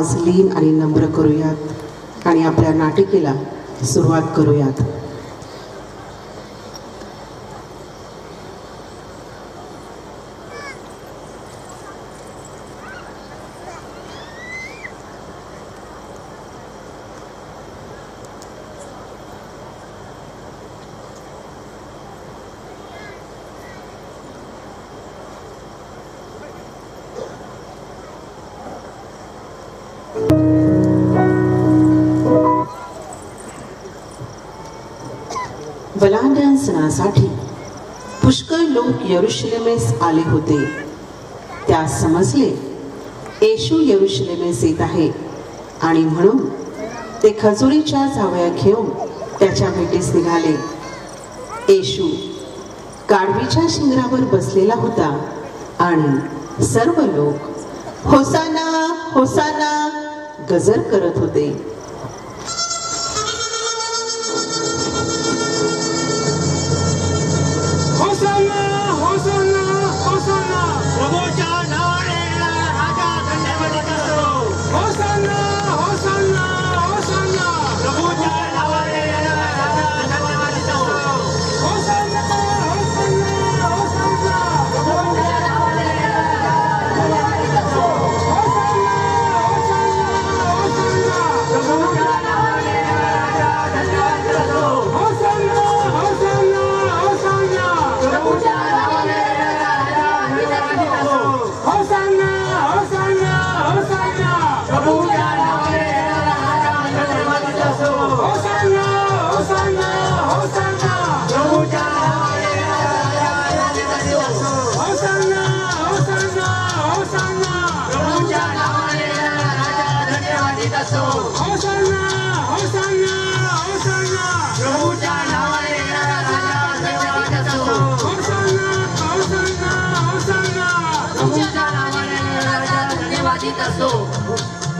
आज लीन आणि नम्र करूयात आणि आपल्या नाटिकेला सुरुवात करूयात. वलांडण सणासाठी पुष्कळ लोक यरुशलेमेस आले होते. त्यास समजले येशू यरुशलेमेस येत आहे आणि म्हणून ते खजुरीच्या जावया घेऊन त्याच्या भेटीस निघाले. येशू गाढवीच्या शिंगरावर बसलेला होता आणि सर्व लोक होसाना होसाना गजर करत होते.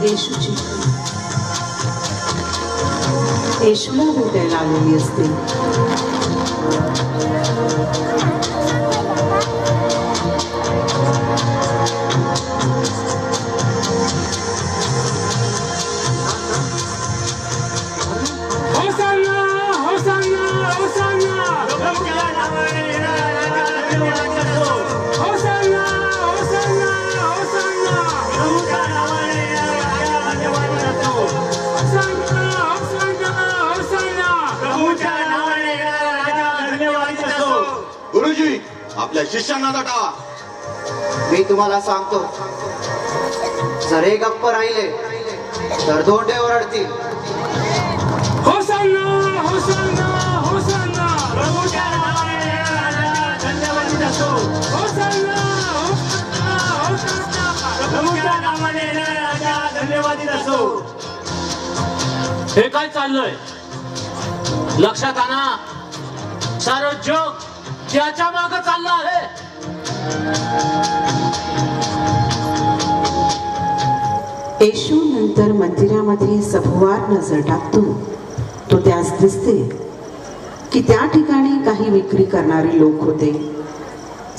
येशूची येशूला भेटायला आलेली असते. आपल्या शिष्यांना दटावा. मी तुम्हाला सांगतो, जर हे गप्प राहिले तर धोंडे ओरडतील. होसाना होसाना होसाना प्रभूच्या नावाने धन्यवादित असो. होसाना होसाना होसाना प्रभूच्या नावाने राजा धन्यवादित असो. हे काय चाललंय? लक्षात आणा, सारं जग त्याच्या मागे चाललं आहे. येशू नंतर मंदिरामध्ये सभोवार नजर टाकतो. तो त्यास दिसते की त्या ठिकाणी काही विक्री करणारे लोक होते.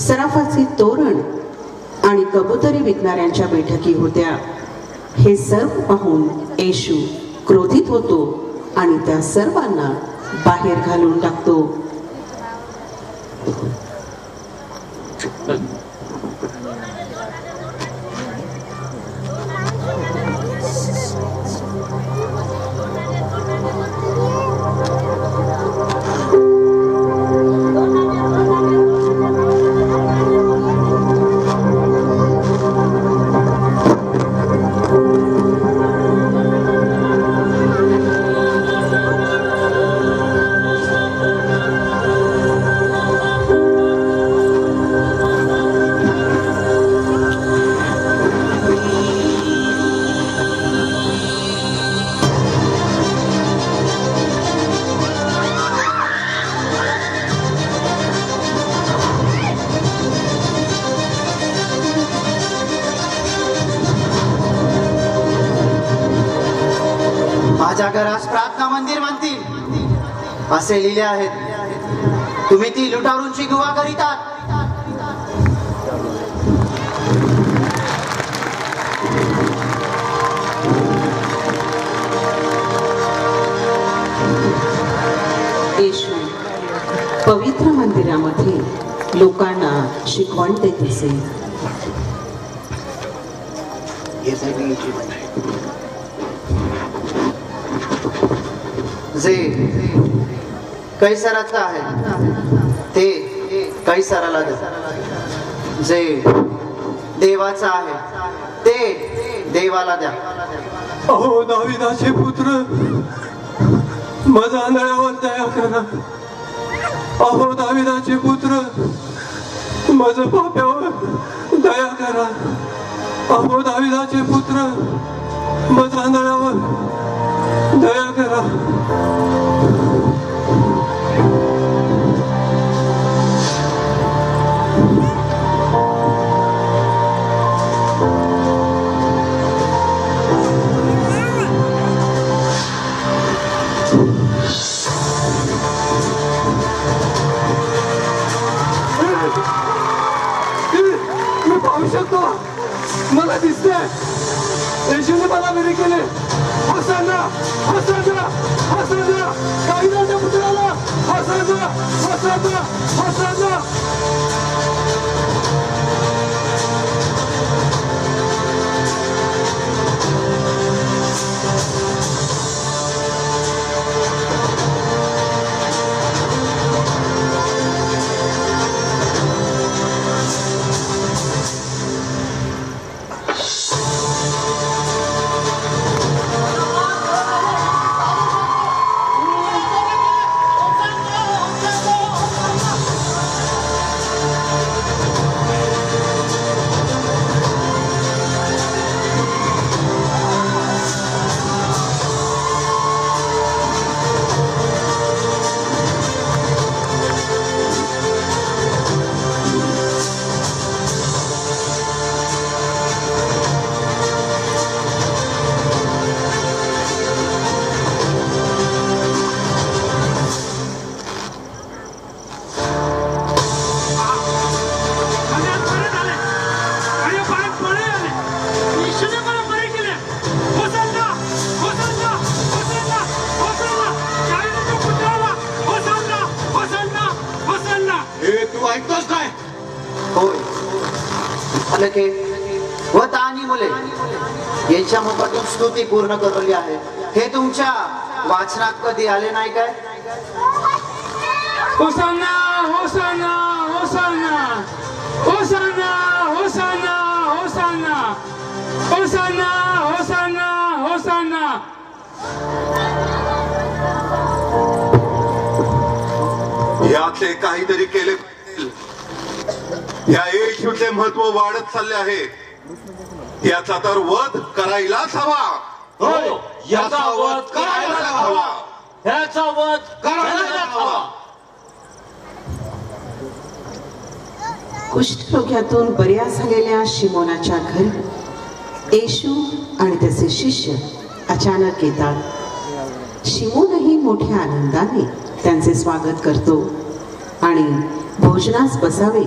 सराफाचे तोरण आणि कबुतरी विकणाऱ्यांच्या बैठकी होत्या. हे सर्व पाहून येशू क्रोधित होतो आणि त्या सर्वांना बाहेर घालून टाकतो. माझ्या घरास प्रार्थना मंदिर म्हणतील असे लिहिले आहेत. तुम्ही ती लुटारूंची गुवा करीतात. येशू पवित्र मंदिरामध्ये लोकांना शिकवण देत असे. जे कैसराचं आहे ते कैसराला द्या, जे देवाचं आहे ते देवाला द्या. अहो दाविदाचे पुत्र, माझ्या आंधळ्यावर दया करा. अहो दाविदाचे पुत्र, माझ्या पाप्यावर दया करा. अहो दाविदाचे पुत्र, माझ्या आंधळ्यावर दया करा. मी पाहू शकतो, मला दिसतंय येशूने मला बरे केले. होसाना, होसाना, होसाना, दाविदाच्या पुत्राला होसाना, होसाना, होसाना. ऐकतोस काय? होय, अलके व तानी मुले यांच्या मुखातून स्तुती पूर्ण करवली आहे. हे तुमच्या वाचनात कधी आले नाही काय? होसाना, होसाना, होसाना, होसाना, होसाना, होसाना, होसाना, होसाना, होसाना. याचे काहीतरी केले. या येशूचे महत्व वाढत चालले आहे. याचा तर वध करायलाच हवा. होय, याचा वध करायला हवा. याचा वध करायला हवा. कुष्ठरोग्यातून बऱ्या झालेल्या शिमोनाच्या घरी येशू आणि त्याचे शिष्य अचानक येतात. शिमोनही मोठ्या आनंदाने त्यांचे स्वागत करतो आणि भोजनास बसावे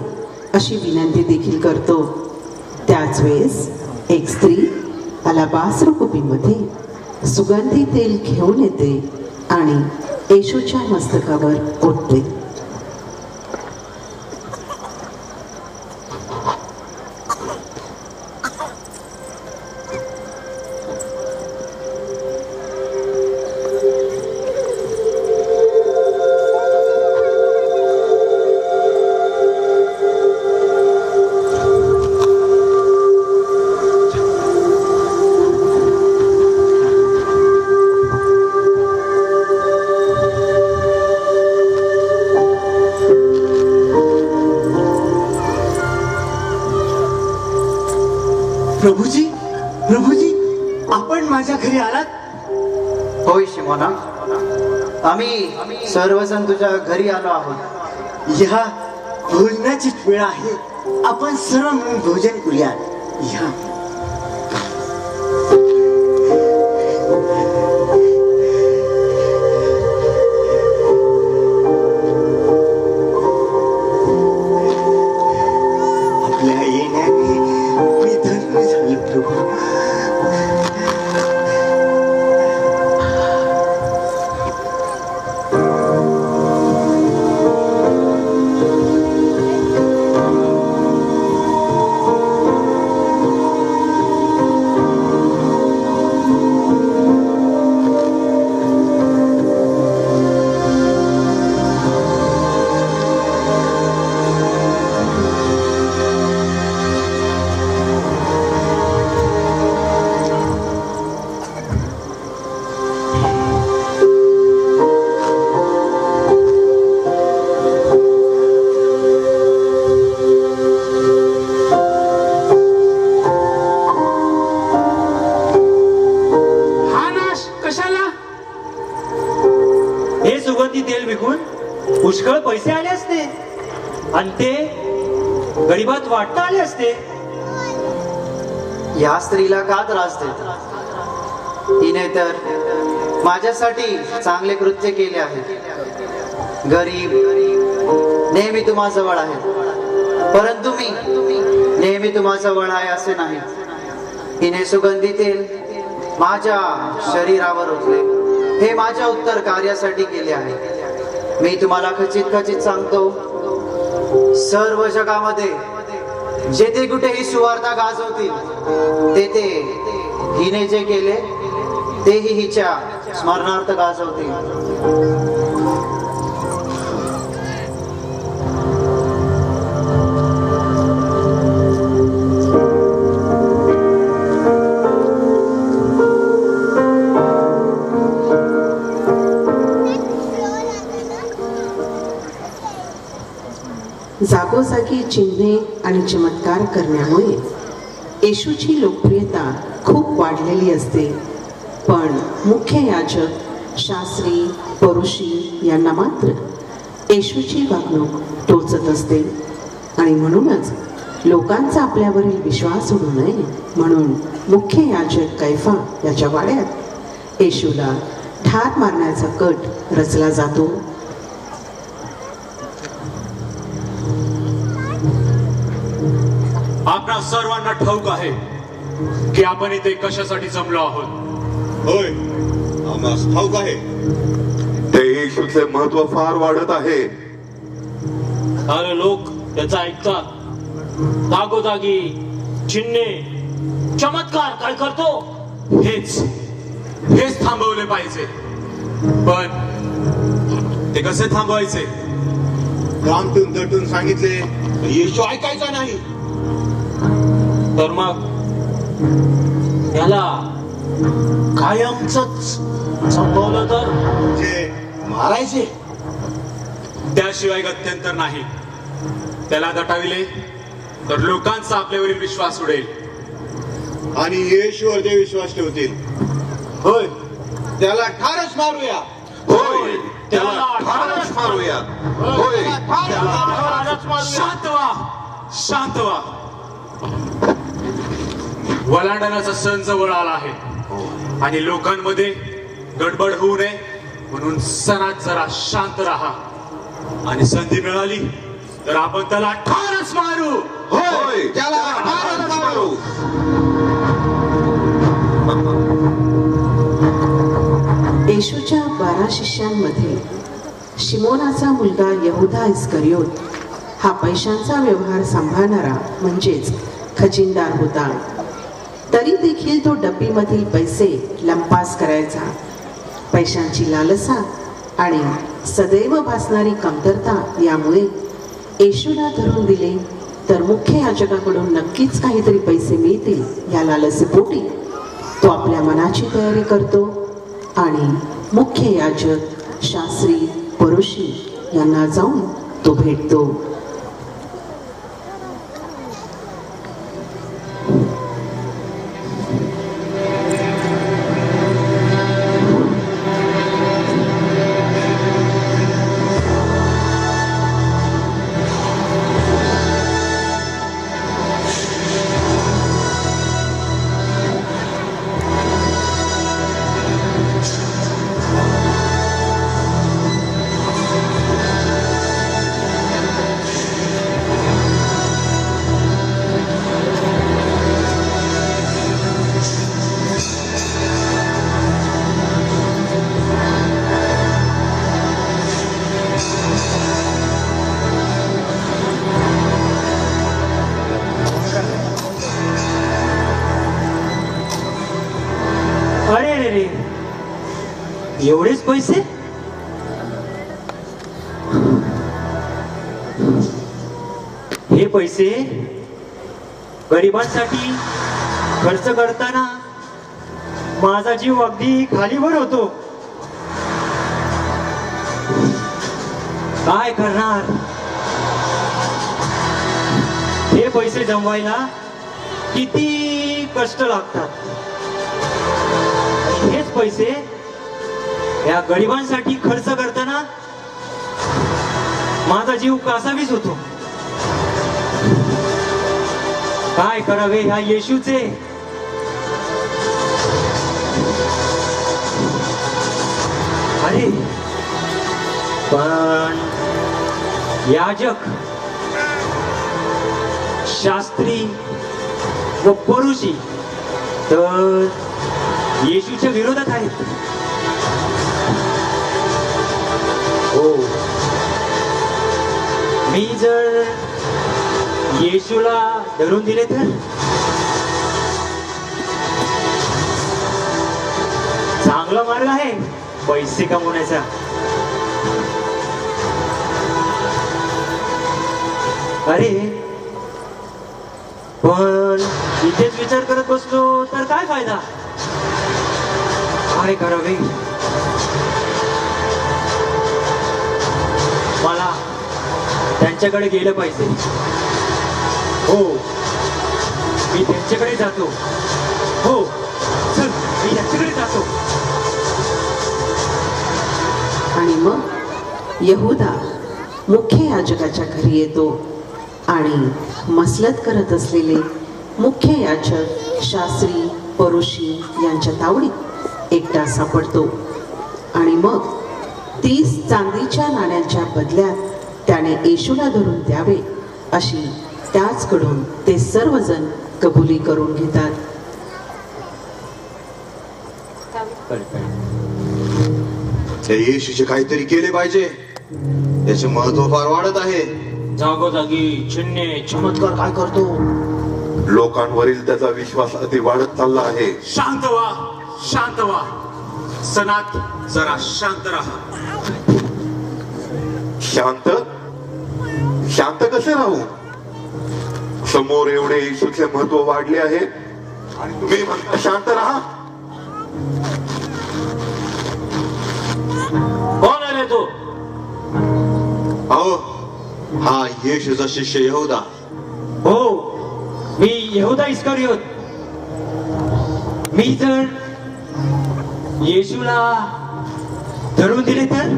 अशी विनंती देखील करतो. त्याच वेळेस एक स्त्री अलाबास्त्र कुपीमध्ये सुगंधी तेल घेऊन येते आणि येशूच्या मस्तकावर ओतते. प्रभूजी, प्रभूजी, आपण माझ्या घरी आलात? होय शिमोना, आम्ही सर्वजण तुझ्या घरी आलो आहोत. या भोजनाची वेळ आहे. आपण सर्व मिळून भोजन करूया. या आपल्या येण्याने मी धन्य झालो प्रभू. सुगंधी तेल विकून पुष्कळ पैसे आले असते आणि ते गरीबात वाटता आले असते. या स्त्रीला का त्रास देता? तिने तर माझ्यासाठी चांगले कृत्य केले आहे. गरीब नेहमी तुम्हाजवळ आहे, परंतु मी नेहमी तुम्हाजवळ आहे असे नाही. हिने सुगंधी तेल माझ्या शरीरावर ओतले, हे माझ्या उत्तर कार्यासाठी केले आहे. मी तुम्हाला खचित सांगतो, सर्व जगामध्ये जेथे कुठेही सुवार्ता गाजवतील तेथे हिने जे केले तेही हिच्या स्मरणार्थ गाजवतील. जागोजागी चिन्हे आणि चमत्कार करण्यामुळे येशूची लोकप्रियता खूप वाढलेली असते, पण मुख्य याजक, शास्त्री, परुषी यांना मात्र येशूची वागणूक टोचत असते. आणि म्हणूनच लोकांचा आपल्यावरील विश्वास उडू नये म्हणून मुख्य याजक कैफा याच्या वाड्यात येशूला ठार मारण्याचा कट रचला जातो. आपणा सर्वांना ठाऊक आहे की आपण इथे कशासाठी जमलो आहोत. होय, आम्हाला ठाऊक आहे. ते येशूचे महत्व फार वाढत आहे. अरे लोक त्याचा ऐकतात. जागोजागी चिन्हे चमत्कार काय करतो हेच थांबवले पाहिजे. पण ते कसे थांबवायचे? रामटून दटून सांगितले येशू ऐकायचा नाही. तर मग याला कायमच संपवलं तर जे मारायचे, त्याशिवाय गत्यंतर नाही. त्याला दटाविले तर लोकांचा आपल्यावरील विश्वास उडेल आणि येशूवर ते विश्वास ठेवतील. होय, त्याला ठारच मारूया. होय, त्याला ठारच मारूया. होय, शांत व्हा, शांत व्हा. वलांडण्याचा सण जवळ आला आहे आणि लोकांमध्ये गडबड होऊ नये म्हणून सणात जरा शांत राहा. आणि संधी मिळाली तर आपण त्याला ठारच मारू. होय, त्याला ठारच मारू. येशूच्या 12 शिष्यांमध्ये शिमोनाचा मुलगा यहुदा इस्करियोत हा पैशांचा व्यवहार सांभाळणारा म्हणजेच खजिनदार होता. तरी देखील तो डब्बीमधील पैसे लंपास करायचा. पैशांची लालसा आणि सदैव भासणारी कमतरता यामुळे येशूला धरून दिले तर मुख्य याजकाकडून नक्कीच काहीतरी पैसे मिळतील या लालसेपोटी तो आपल्या मनाची तयारी करतो आणि मुख्य याजक, शास्त्री, परुषी यांना जाऊन तो भेटतो. एवढेच पैसे? हे पैसे गरिबांसाठी खर्च करताना माझा जीव अगदी खालीवर होतो. काय करणार? हे पैसे जमवायला किती कष्ट लागतात. हेच पैसे या गरिबांसाठी खर्च करताना माझा जीव कासावीस होतो. काय करावे ह्या येशूचे? अरे पण याजक, शास्त्री व परुषी तर येशूच्या विरोधात आहेत. हो, मी जर येशूला धरून दिले तर चांगला मार्ग आहे पैसे कमवण्याचा. अरे पण इथेच विचार करत बसलो तर काय फायदा? काय करावे? मला त्यांच्याकडे गेलं पाहिजे. हो, मी त्यांच्याकडे जातो. हो, चल मी त्यांच्याकडे जातो. आणि मग यहुदा मुख्य याजकाच्या घरी येतो आणि मसलत करत असलेले मुख्य याजक, शास्त्री, परुषी यांच्या तावडीत एकटा सापडतो. आणि मग 30 चांदीच्या नाण्यांच्या बदल्यात त्याने येशूला धरून द्यावे अशी त्याचकडून ते सर्वजण कबुली करून घेतात. त्या येशूचे काहीतरी केले पाहिजे. त्याचे महत्व फार वाढत आहे. जागोजागी चिन्हे चमत्कार काय करतो. लोकांवरील त्याचा विश्वास अति वाढत चालला आहे. शांत व्हा, शांत व्हा. सनात जरा शांत राहा. शांत? शांत कसे राहू? समोर एवढे येशूचे महत्व वाढले आहे आणि तुम्ही म्हणता शांत राहा. कोण आहे तू? अहो, हा येशूचा शिष्य यहुदा. हो, मी यहुदा इस्करियोत. मी जर येशूला धरून दिले तर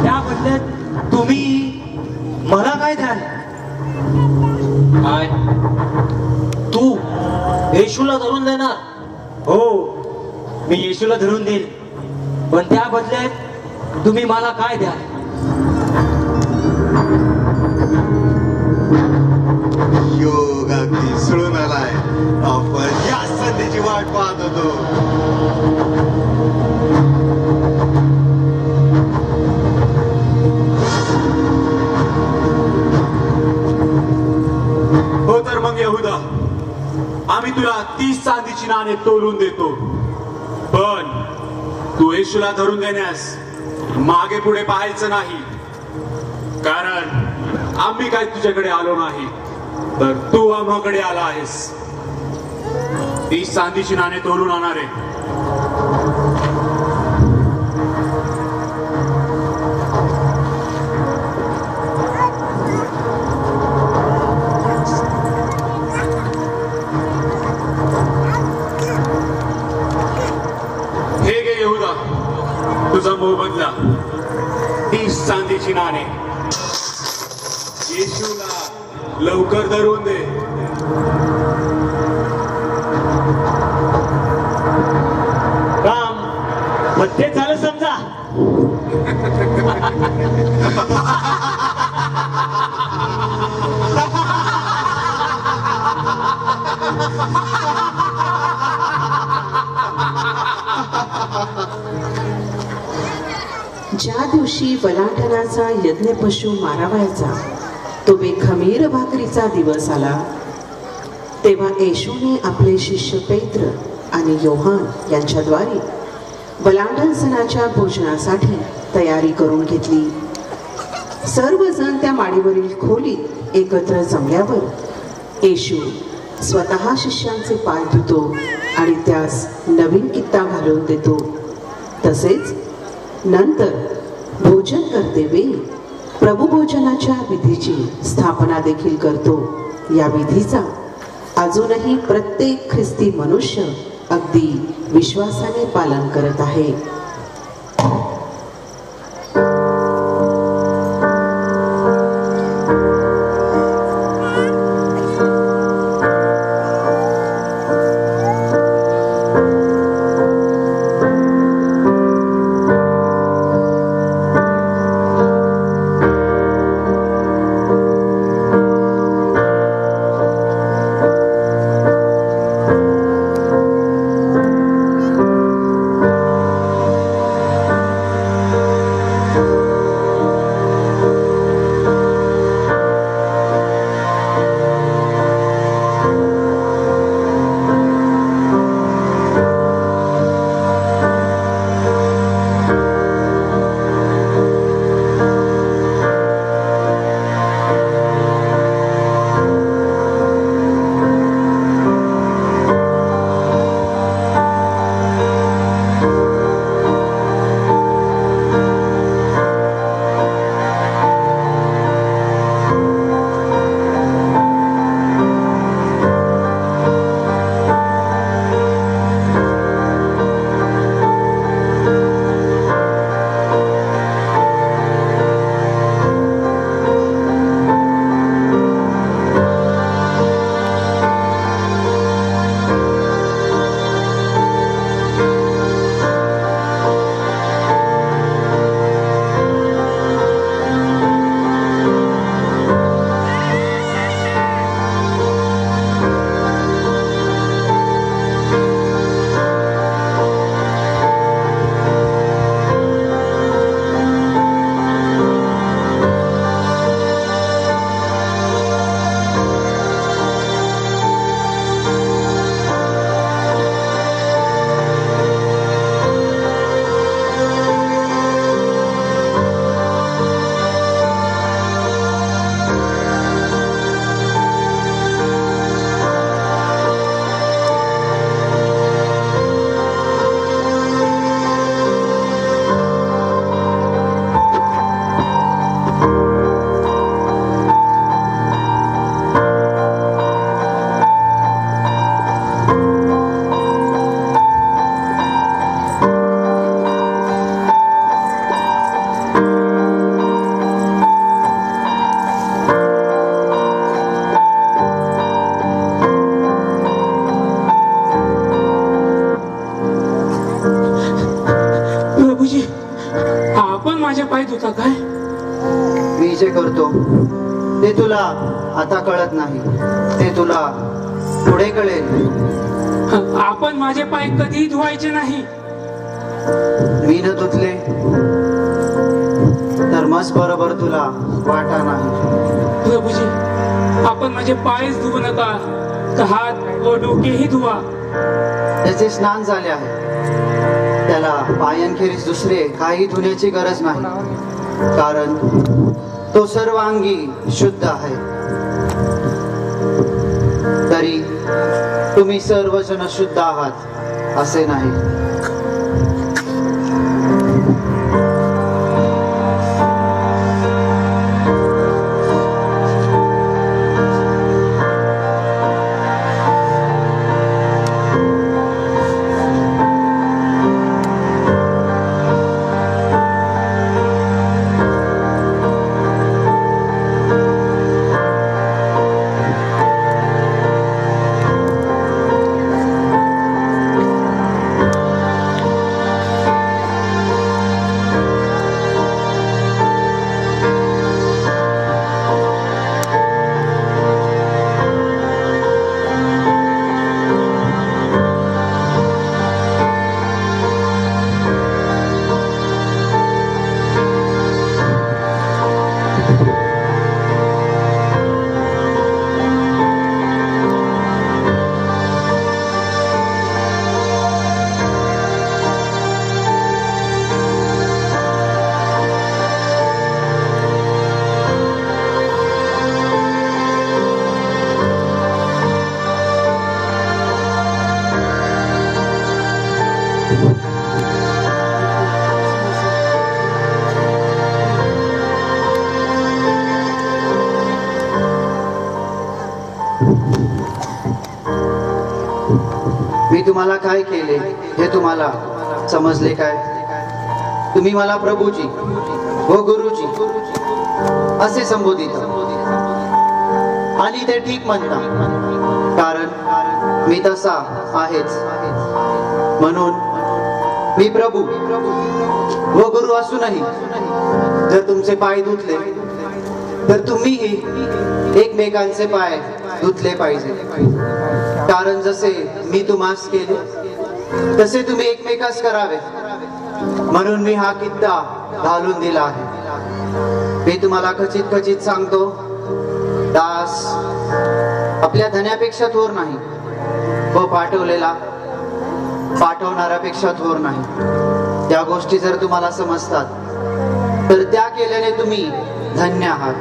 त्या बदल्यात तुम्ही मला काय द्याल? काय? तू येशूला धरून देणार? हो, मी येशूला धरून देईल, पण त्या बदल्यात तुम्ही मला काय द्याल? योग अगदी सुळून आलाय. आपण या संधीची वाट पाहत होतो. हो तर मग यहुदा, आम्ही तुला 30 चांदीची नाणे तोलून देतो, पण तू येशूला धरून देण्यास मागे पुढे पाहायचं नाही. कारण आम्ही काय तुझ्याकडे आलो नाही, तर तू आम्हाकडे आला आहेस. 30 चांदीची नाणे तोलून आणणारे. हे घे यहुदा, तुझा मोबदला. 30 चांदीची नाणे. येशूला लवकर धरून दे. काम मध्ये झालं समजा. ज्या दिवशी बलाढ्याचा यज्ञ पशु मारावयाचा तो बेखमीर भाकरीचा दिवस आला, तेव्हा येशूने आपले शिष्य पेत्र आणि योहान यांच्याद्वारे बलाढ्य सणाच्या भोजनासाठी तयारी करून घेतली. सर्वजण त्या माडीवरील खोलीत एकत्र जमल्यावर येशू स्वतः शिष्यांचे पाय धुतो आणि त्यास नवीन कित्ता घालून देतो. तसेच नंतर भोजन करतेवेळी प्रभुभोजनाच्या विधीची स्थापना देखील करतो. या विधीचा अजूनही प्रत्येक ख्रिस्ती मनुष्य अगदी विश्वासाने पालन करत आहे. माझे पाय धुता काय? मी जे करतो ते तुला आता कळत नाही, ते तुला पुढे कळेल. आपण माझे पाय कधी धुवायचे नाही. मी न धुतले तर मस्त बरोबर तुला वाटा नाही. प्रभूजी, आपण माझे पायच धुवू नका, तर हात व डोकेही धुवा. त्याचे स्नान झाले आहे, त्याला पायांखेरीज दुसरे काही धुण्याची गरज नाही, कारण तो सर्वांगी शुद्ध आहे. तरी तुम्ही सर्वजण शुद्ध आहात असे नाही. मी तुम्हाला काय केले हे तुम्हाला समजले काय? तुम्ही मला प्रभूजी व गुरुजी असे संबोधित, आणि ते ठीक म्हणता, कारण मी तसा आहेच. म्हणून मी प्रभू व गुरु असूनही जर तुमचे पाय धुतले तर तुम्हीही एकमेकांचे पाय धुतले पाहिजे. कारण जसे मी तुम्हास केले तसे तुम्ही एकमेकास करावे, म्हणून मी हा कित्ता घालून दिला आहे. मी तुम्हाला खचित खचित सांगतो, दास आपल्या धन्यापेक्षा थोर नाही व पाठवलेला पाठवणाऱ्यापेक्षा थोर नाही. त्या गोष्टी जर तुम्हाला समजतात तर त्या केल्याने तुम्ही धन्य आहात.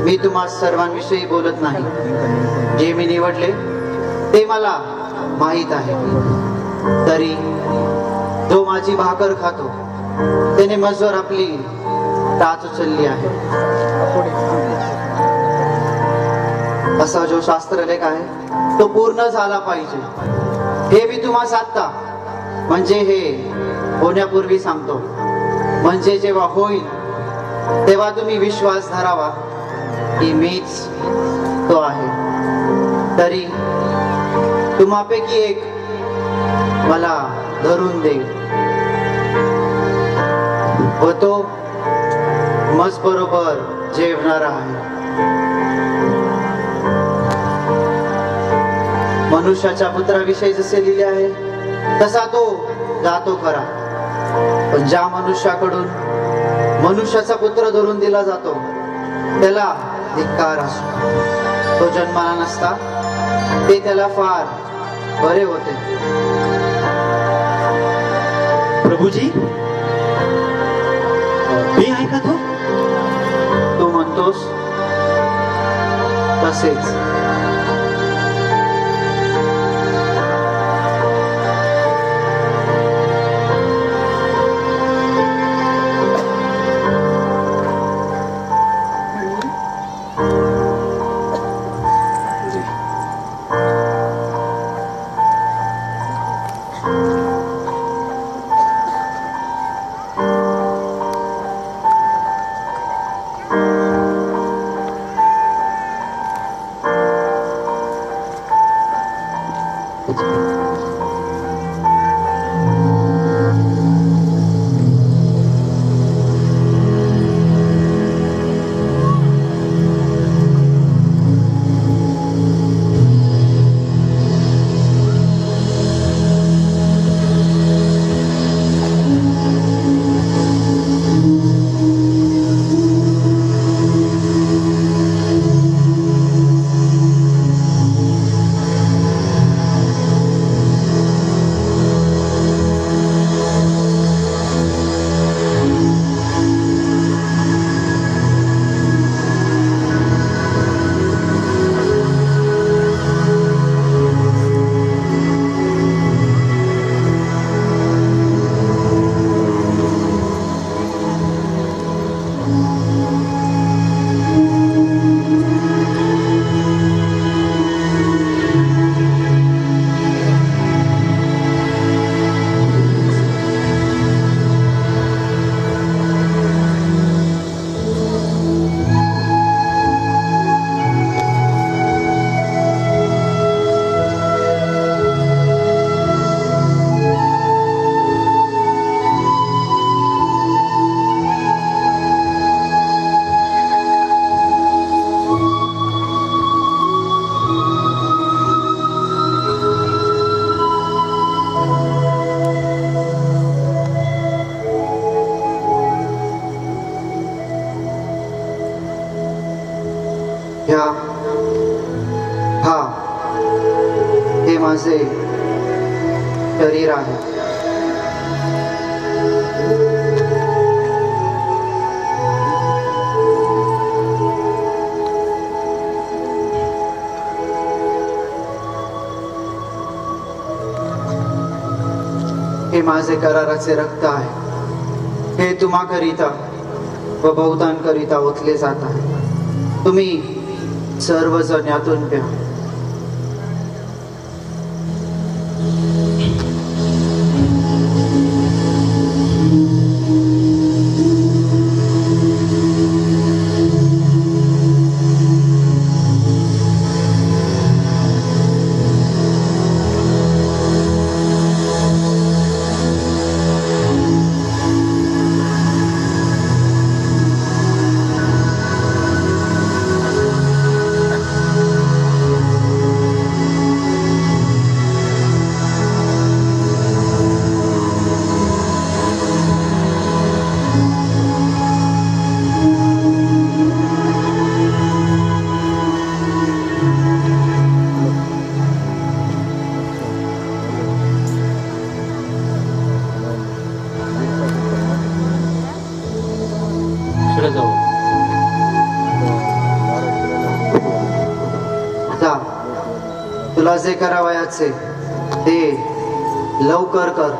मी तुम्हा सर्वांविषयी बोलत नाही. जे मी निवडले ते मला माहीत आहे. तरी जो माझी भाकर खातो त्याने मजवर आपली टाच उचलली आहे. असा जो शास्त्रलेख आहे तो पूर्ण झाला पाहिजे, हे मी तुम्हा साधता, म्हणजे हे होण्यापूर्वी सांगतो, म्हणजे जेव्हा होईल तेव्हा तुम्ही विश्वास धरावा की मीच तो आहे. तरी तुम्हापैकी एक मला धरून देईल व तो मस्त बरोबर जेवणार आहे. मनुष्याच्या पुत्राविषयी जसे लिहिले आहे तसा तो जातो खरा, पण ज्या मनुष्याकडून मनुष्याचा पुत्र धरून दिला जातो त्याला धिक्कार असो. तो जन्माला नसता ते त्याला फार बरे होते. प्रभूजी, मी आहे का तो? तू म्हणतोस तसेच. उशीर आहे. हे माझे कराराचे रक्त आहे, हे तुम्हाकरिता व बहुतांकरिता ओतले जात आहे. तुम्ही सर्वजण यातून प्या. तुला जे करावयाचे ते लवकर कर.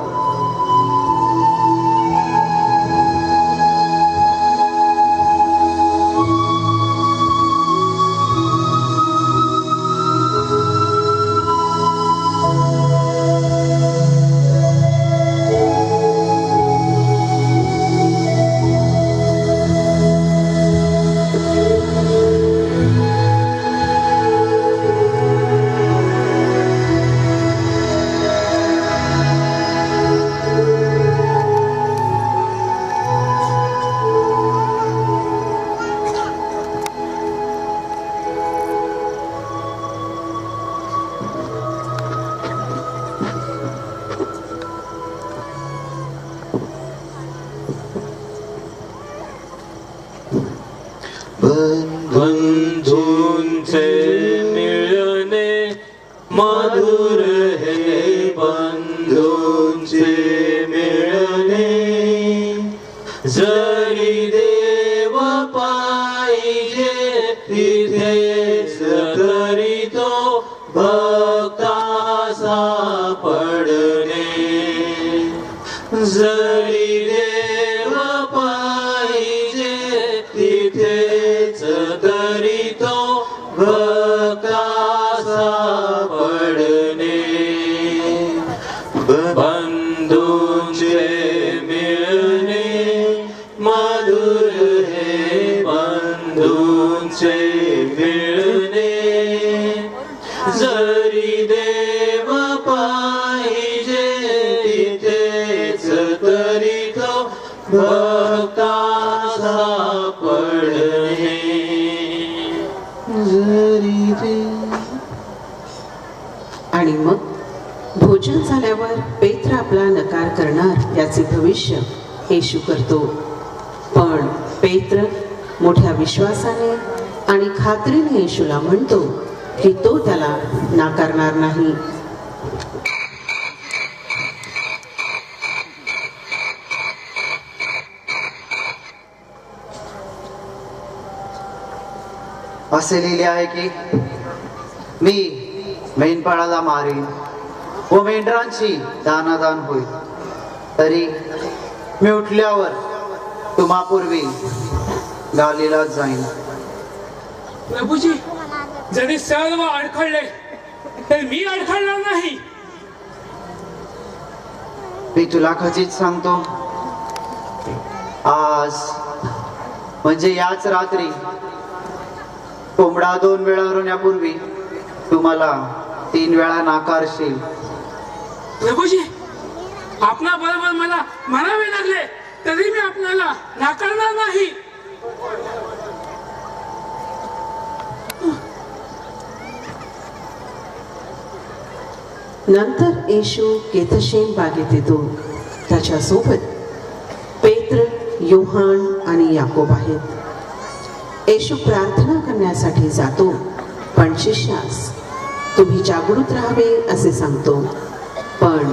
बंधूंचे मिळणे मधुर हे, बंधूंचे मिळणे. जरी देव पाहिजे तिथेच तरी तो भक्ता सापडणे. जरी देव पाहिजे तिथेच तरी तो भक्ता सापडणे. बंधूंचे मिळणे मधुर हे, बंधूंचे मिळणे. जरी देव पाहिजे तिथेच तरी तो भक्ता सापडणे. जरी देव. आणि मग भोजन झाल्यावर पेत्र आपला नकार करणार याचे भविष्य येशू करतो. पण पेत्र मोठ्या विश्वासाने आणि खात्रीने येशूला म्हणतो की तो त्याला नाकारणार नाही. असे लिहिले आहे की मी मेंढपाळाला मारीन व मेंढरांची दानादान होईल. तरी मी उठल्यावर तुम्हापूर्वी गालीला जाईन. प्रभूजी, जरी सर्व अडखळले तर मी अडखळणार नाही. मी तुला खचित सांगतो, आज म्हणजे याच रात्री कोंबडा 2 वेळा रोण्यापूर्वी तुम्हाला 3 वेळा नाकारशील. प्रभूजी, आपणा बरोबर मला म्हणावे लागले तरी मी आपल्याला नाकारणार नाही. नंतर येशू केथशेम बागेत येतो. त्याच्यासोबत पेत्र, योहान आणि याकोब आहेत. येशू प्रार्थना करण्यासाठी जातो, पण शिष्यास तुम्ही जागृत राहावे असे सांगतो. पण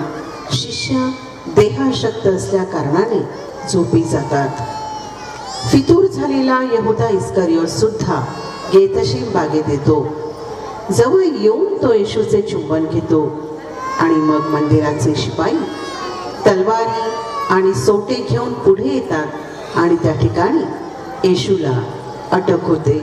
शिष्य देहाशक्त असल्या कारणाने झोपी जातात. फितूर झालेला यहुदा इस्करियोत सुद्धा गेतशेम बागेत येतो. जवळ येऊन तो येशूचे चुंबन घेतो आणि मग मंदिराचे शिपाई तलवारी आणि सोटे घेऊन पुढे येतात आणि त्या ठिकाणी येशूला अटक होते.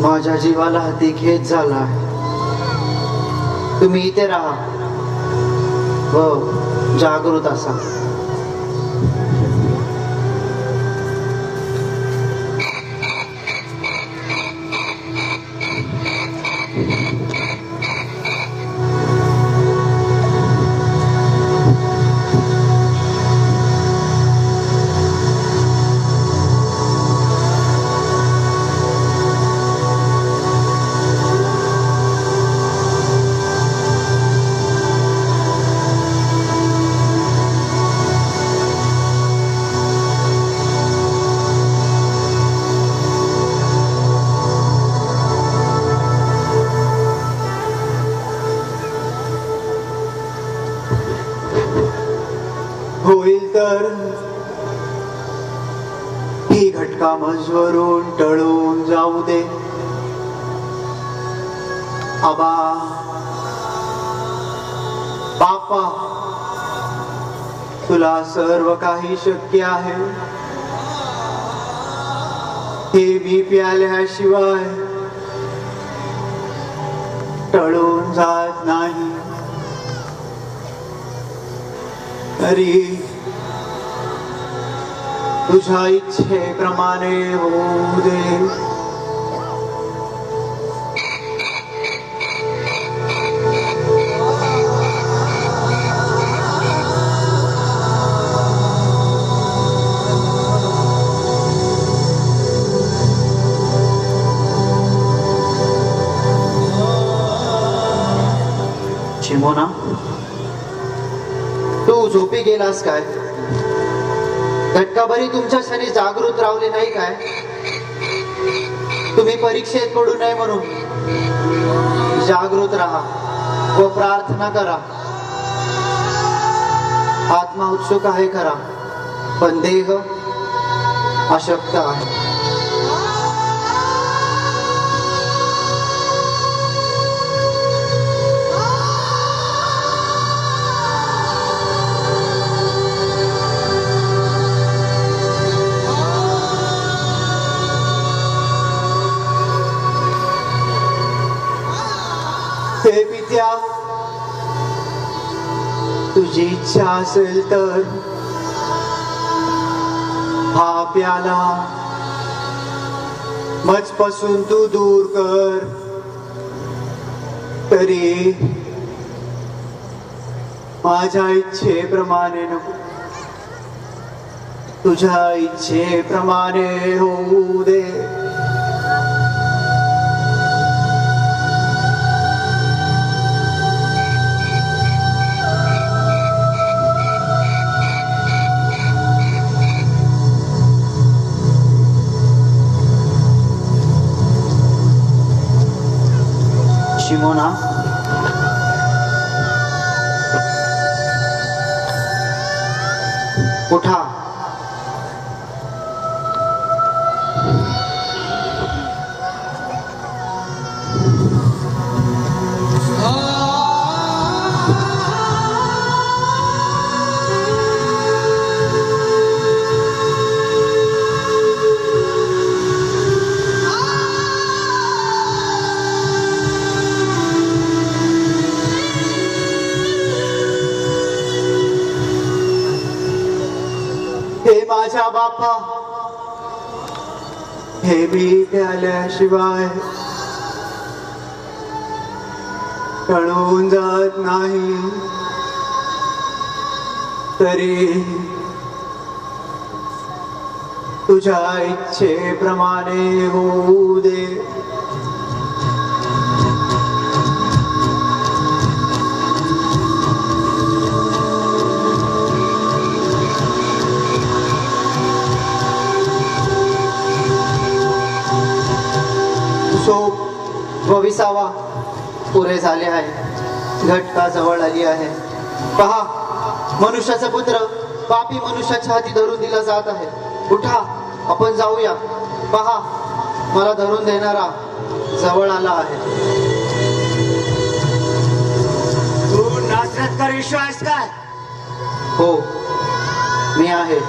माझ्या जीवाला हाती घेत झाला आहे. तुम्ही इथे राहा व जागृत असा. होईल तर ही घटका मजवरून टळून जाऊ दे. आबा बापा, तुला सर्व काही शक्य आहे. हे मी प्याल्याशिवाय टळून जात नाही. तरी तुझ्या इच्छेप्रमाणे होऊ दे. शिमोना, तू झोपी गेलास काय? घटकाभरी तुमच्या क्षणी जागृत रावले नाही काय? तुम्ही परीक्षेत पडू नये म्हणून जागृत राहा व प्रार्थना करा. आत्मा उत्सुक आहे खरा, पण देह अशक्त आहे. हे पित्या, तुझी इच्छा असेल तर हा प्याला मजपासून तू दूर कर. तरी माझ्या इच्छेप्रमाणे नको, तुझ्या इच्छेप्रमाणे होऊ दे. शिमोना, उठा. माझ्या बापा, हे मी प्याल्याशिवाय टळून जात नाही. तरी तुझ्या इच्छेप्रमाणे होऊ दे. विसावा पुरे झाले आहे, घटका जवळ आली आहे. पहा, मनुष्याचा पुत्र पापी मनुष्याच्या हाती धरून दिला जात आहे. उठा, आपण जाऊया. पहा, मला धरून देणारा जवळ आला आहे. तू नासरतकर येशू आहेस काय? हो, मी आहे.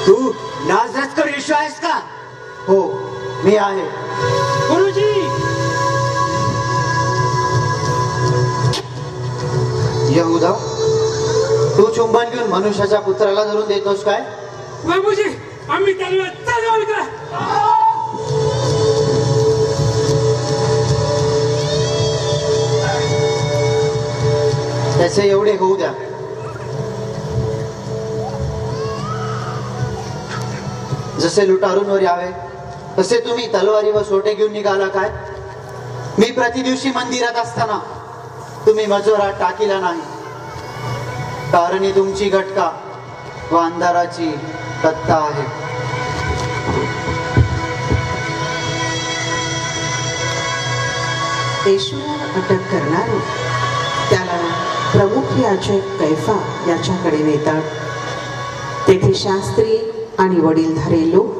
तू नासरतकर येशू आहेस का? हो, मी आहे. गुरुजी, यहूदा, तू चुंबन घेऊन मनुष्याच्या पुत्राला धरून देतोस काय? बाबूजी, आम्ही त्याला चालवलं का? त्याचे एवढे होऊ द्या. जसे लुटारूंवर यावे तसे तुम्ही तलवारी व सोटे घेऊन निघाला काय? मी प्रतिदिवशी मंदिरात असताना तुम्ही मजोरात टाकीला नाही, कारण ही तुमची घटका व अंधाराची सत्ता आहे. येशूला अटक करणारे त्याला प्रमुख याजक कैफा याच्याकडे नेतात. तेथे शास्त्री आणि वडीलधारे लोक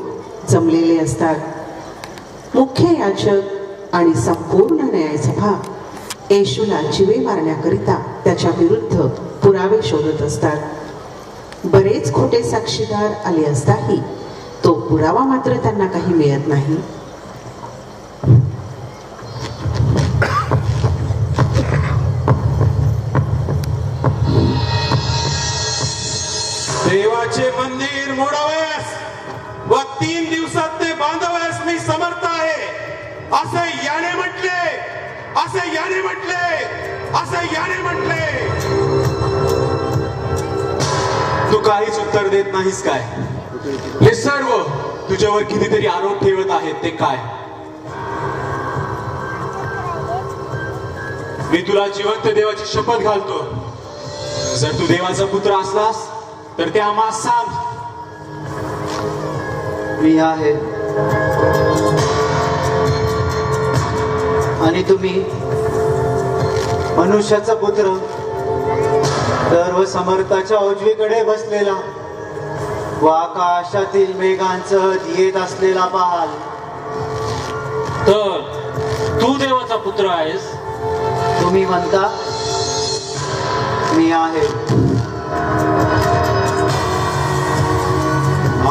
जमलेले असतात. मुख्य याजक आणि संपूर्ण न्यायसभा येशूला जीवे मारण्याकरिता त्याच्या विरुद्ध पुरावे शोधत असतात. बरेच खोटे साक्षीदार आले असताही तो पुरावा मात्र त्यांना काही मिळत नाही. देवाचे मंदिर मोडावयास व 3 दिवसात ते बांधावयास मी समर्थ आहे, असे याने म्हटले, असे याने म्हटले, असे याने म्हटले. तू काहीच उत्तर देत नाहीस काय? हे सर्व तुझ्यावर कितीतरी आरोप ठेवत आहेत, ते काय? मी तुला जिवंत देवाची शपथ घालतो, जर तू देवाचा पुत्र असलास तर ते आम्हाला सांग. मी आहे. आणि तुम्ही मनुष्याचा पुत्र सर्व समर्थाच्या उजवीकडे बसलेला व आकाशातील मेघांसह येत असलेला पाहाल. तर तू देवाचा पुत्र आहेस? तुम्ही म्हणता मी आहे.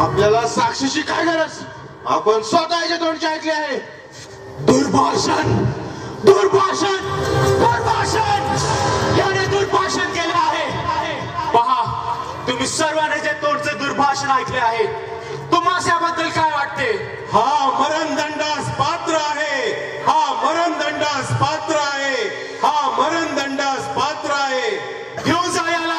आपल्याला साक्षीची काय गरज? आपण स्वतःच्या तोंडचे ऐकले आहे. दुर्भाषण, दुर्भाषण, दुर्भाषण, याने दुर्भाषण केले आहे. पहा, तुम्ही सर्वांनी जे तोंडचे दुर्भाषण ऐकले आहे. तुम्हाला याबद्दल काय वाटते? हा मरणदंडास पात्र आहे, हा मरणदंडास पात्र आहे, हा मरणदंडास पात्र आहे. घेऊन जा याला.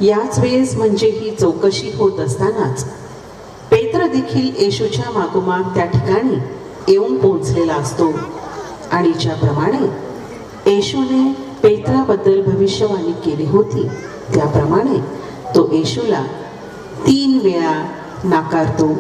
याच वेळेस म्हणजे ही चौकशी होत असतानाच पेत्र देखील येशूच्या मागोमाग त्या ठिकाणी येऊन पोहोचलेला असतो. आणि ज्याप्रमाणे येशूने पेत्राबद्दल भविष्यवाणी केली होती त्याप्रमाणे तो येशूला 3 वेळा नाकारतो.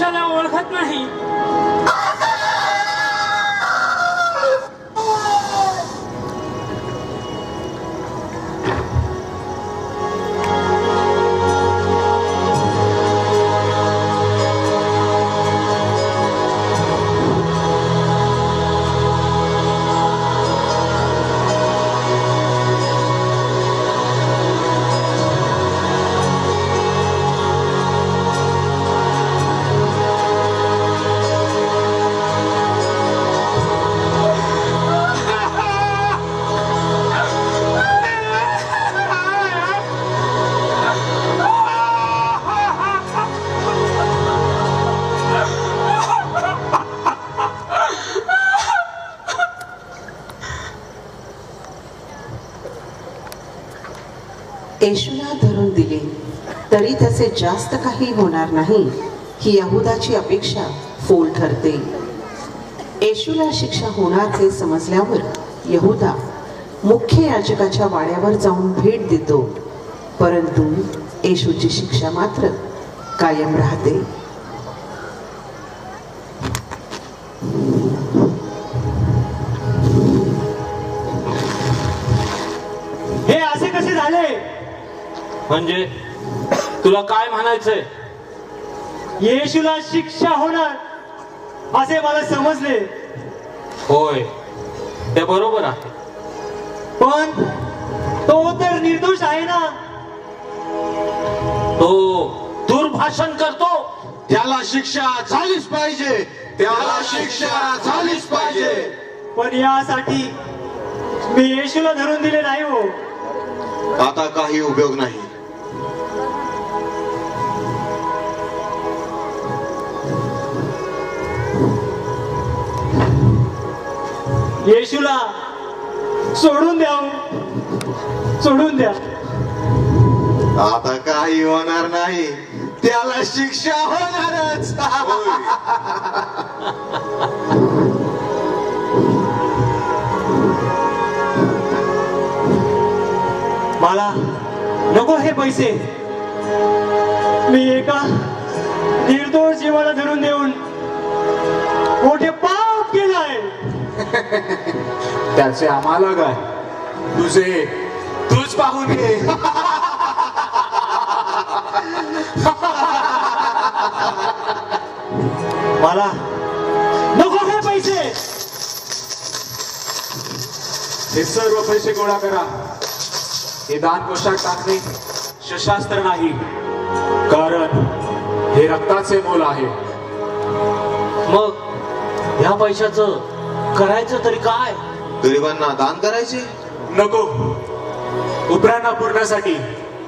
पुरुषाला ओळखत नाही. येशूला धरून दिले तरी त्याचे जास्त काही होणार नाही ही यहुदाची अपेक्षा फोल ठरते. येशूला शिक्षा होणार ते समजल्यावर यहुदा मुख्य याजकाच्या वाड्यावर जाऊन भेट देतो, परंतु येशूची शिक्षा मात्र कायम राहते. हे असे कसे झाले? म्हणजे तुला काय म्हणायचंय? येशूला शिक्षा होणार असे मला समजले. होय, ते बरोबर आहे. पण तो तर निर्दोष आहे ना. तो दुर्भाषण करतो. त्याला शिक्षा झालीच पाहिजे, त्याला शिक्षा झालीच पाहिजे. पण यासाठी मी येशूला धरून दिले नाही हो. आता काही उपयोग नाही. येशूला सोडून द्या, सोडून द्या. आता काही होणार नाही, त्याला शिक्षा होणारच. मला नको हे पैसे. मी एका निर्दोष जीवाला धरून देऊन मोठे पाप केलाय. त्याचे आम्हाला काय, तुझे तूच पाहून घे. मला नको हे पैसे. हे सर्व पैसे गोळा करा. हे दान कोशात टाकणे शस्त्रास्त्र नाही, कारण हे रक्ताचे मोल आहे. मग या पैशाचं करायचं तरी काय? गरिबांना दान करायचे. नको, उपरांना पुरण्यासाठी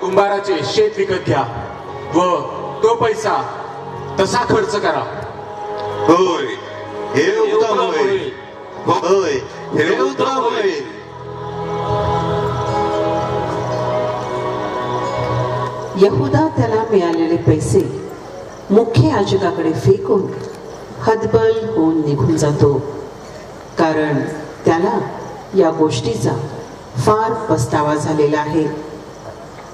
कुंभाराचे शेत विकत घ्या व तो पैसा तसा खर्च करा. होय, हे उत्तम होईल. होय, हे उत्तम होईल. यहुदा त्याला मिळालेले पैसे मुख्य याजकाकडे फेकून हतबल होऊन निघून जातो, कारण त्याला या गोष्टीचा फार पस्तावा झालेला आहे.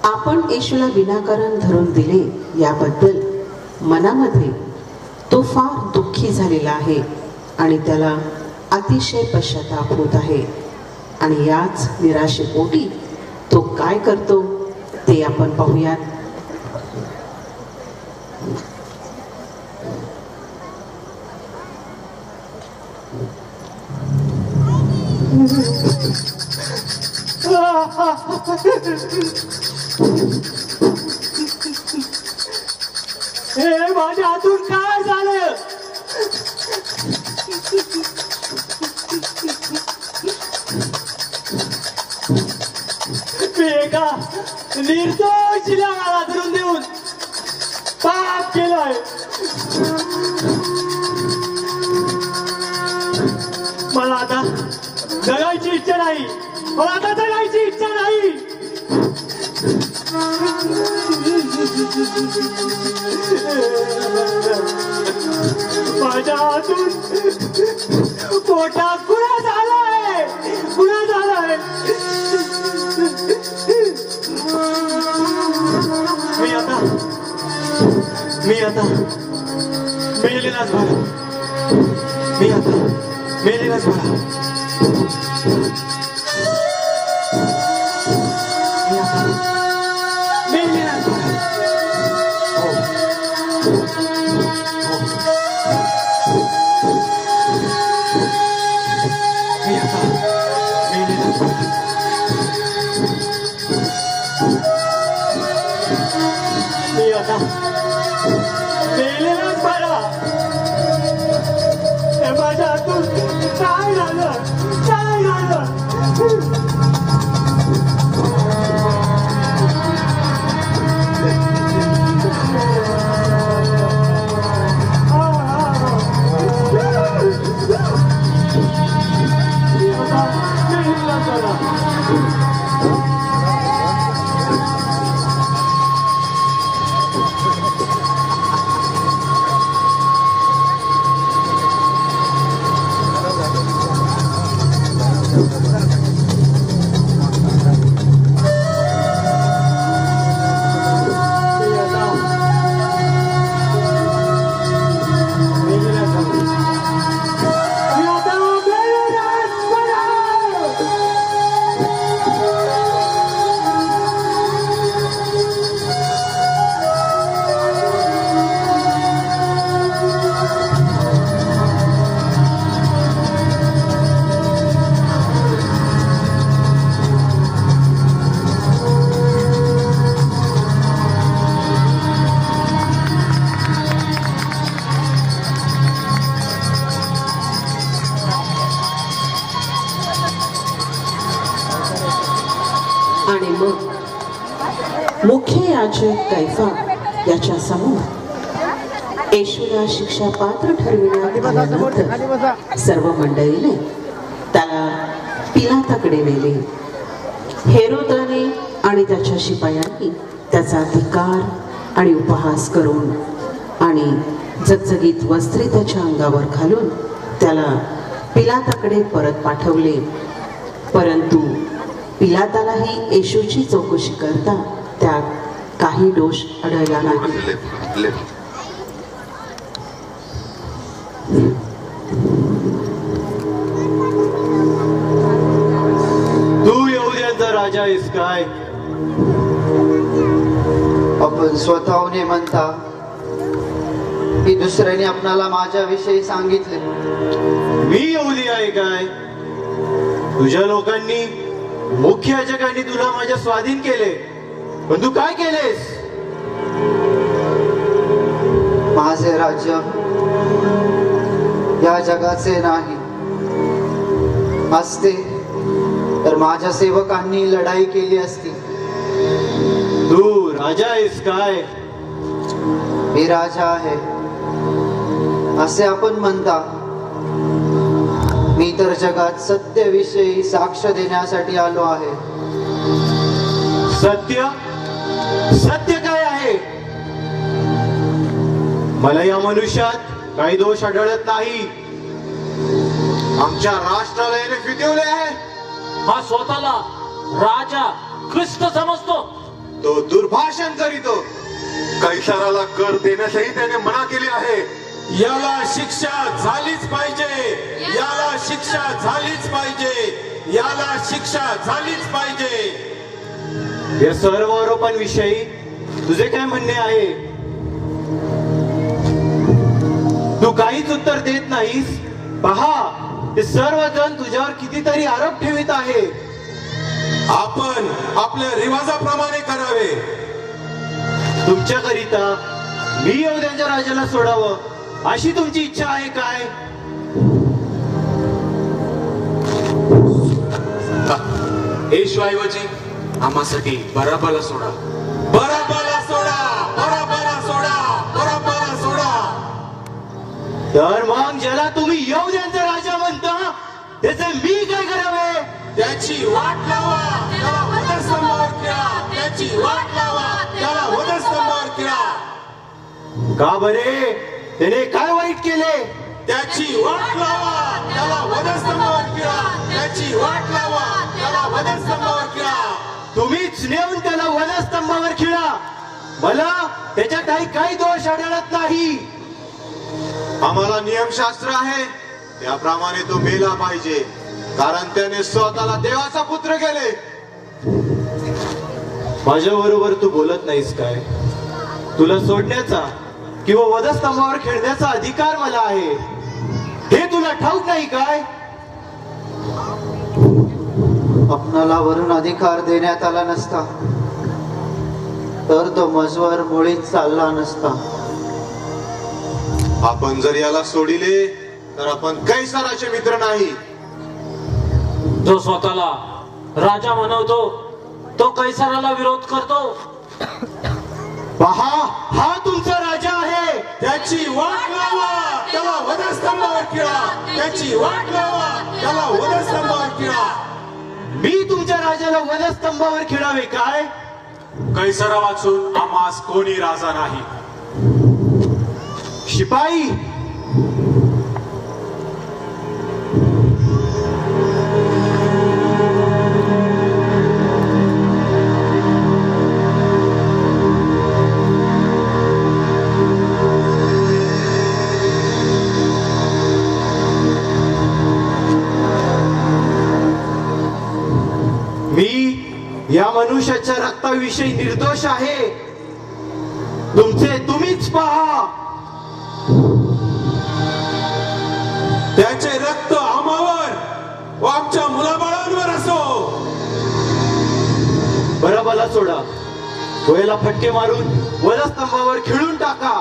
आपण येशूला विनाकारण धरून दिले याबद्दल मनामध्ये तो फार दुःखी झालेला आहे आणि त्याला अतिशय पश्चाताप होत आहे. आणि याच निराशेपोटी तो काय करतो ते आपण पाहूयात. हे माझ्या हातून काय झालं? मी एका निर्दोष जिल्ह्याला धरून देऊन पाप केलाय. मला आता जगायची इच्छा नाही. मला आता जगायची इच्छा नाही. माझ्या हातून मोठा गुन्हा झालाय. गुन्हा झालाय. मेलेलाच बरा. मी आता मेलेलाच बरा. मी आता मेलेलाच बरा. हो. मी आता मेलेलाच बरा. मी आता मेलेलाच बरा. हे माझ्या हातून काय झालं, काय झालं? आणि मग मुख्य याजक कैफा याच्या समोर येशूला शिक्षा पात्र ठरविण्यात आल्यानंतर सर्व मंडळीने त्याला पिलाताकडे नेले. हेरोदाने आणि त्याच्या शिपायांनी त्याचा धिक्कार आणि उपहास करून आणि जगजगीत वस्त्रे त्याच्या अंगावर घालून त्याला पिलाताकडे परत पाठवले. परंतु पिलातालाही येशूची चौकशी करता त्यात काही दोष आढळला नाही. तू यहूद्यांचा राजा आहेस काय? आपण स्वतःहून म्हणता की दुसऱ्याने आपणाला माझ्याविषयी सांगितले. मी यहूदी आहे काय? तुझ्या लोकांनी मुख्य याजकांनी तुला माझ्या स्वाधीन केले, पण तू काय केलेस? माझे राज्य या जगाचे नाही. असते तर माझ्या सेवकांनी लढाई केली असती. तू राजा आहेस काय? मी राजा आहे असे आपण म्हणता. मी तर जगात सत्याविषयी साक्ष देण्यासाठी आलो आहे. सत्य? सत्य काय आहे? मला या मनुष्यात काही दोष आढळत नाही. आमच्या राष्ट्राला याने फिरवले आहे. हा स्वतःला राजा ख्रिस्त समजतो. तो दुर्भाषण करीतो. कैसाराला कर देण्यासही त्याने मना केली आहे. याला शिक्षा झालीच पाहिजे. याला शिक्षा झालीच पाहिजे. याला शिक्षा झालीच पाहिजे. या सर्व आरोपांविषयी तुझे काय म्हणणे आहे? तू काहीच उत्तर देत नाहीस. पहा, ते सर्वजण तुझ्यावर कितीतरी आरोप ठेवित आहे. आपण आपल्या रिवाजाप्रमाणे करावे. तुमच्याकरिता मी यहूद्यांच्या राजाला सोडावं अशी तुमची इच्छा आहे काय? येशूऐवजी आम्हासाठी बराबाला सोडा. बराबाला सोडा. बराबाला सोडा. बराबाला सोडा. तर मग ज्याला तुम्ही यहूद्यांचा राजा म्हणता त्याचे मी काय करावे? त्याची वाट लावा. त्याला वधस्तंभावर खिळा. त्याची वाट लावा. त्याला वधस्तंभावर खिळा. का बरे? त्याने काय वाईट केले? त्याची वाट लावा. त्याला वधस्तंभावर खिळा. त्याची वाट लावा. त्याला वधस्तंभावर खिळा. तुम्हीच नेऊन त्याला वधस्तंभावर खिळा. मला त्याच्यात काही दोष आढळत नाही. आम्हाला नियमशास्त्र आहे, त्याप्रमाणे तो मेला पाहिजे, कारण त्याने स्वतःला देवाचा पुत्र केले. माझ्या बरोबर तू बोलत नाहीस काय? तुला सोडण्याचा किंवा वधस्तंभावर खेळण्याचा अधिकार मला आहे, हे तुला ठाऊक नाही काय? आपणाला वरून अधिकार देण्यात आला नसता तर तो मजवर मुळीच चालला नसता. आपण जर याला सोडिले तर आपण कैसराचे मित्र नाही. जो स्वतःला राजा म्हणवतो तो कैसराला विरोध करतो. पहा, हा तुमचा राजा आहे. त्याची वाट लावा, त्याला वधस्तंभावर खिळा. त्याची वाट लावा, त्याला वधस्तंभावर खिळा. मी तुमच्या राजाला वधस्तंभावर खिळावे काय? कैसरा वाचून आम्हास कोणी राजा नाही. शिपाई, मी या मनुष्याच्या रक्ताविषयी निर्दोष आहे. तुम्हीच पहा. त्याचे रक्त आम्हावर व आमच्या मुलाबाळांवर असो. बराबाला सोडा, डोळ्याला फटके मारून वधस्तंभावर खिळून टाका.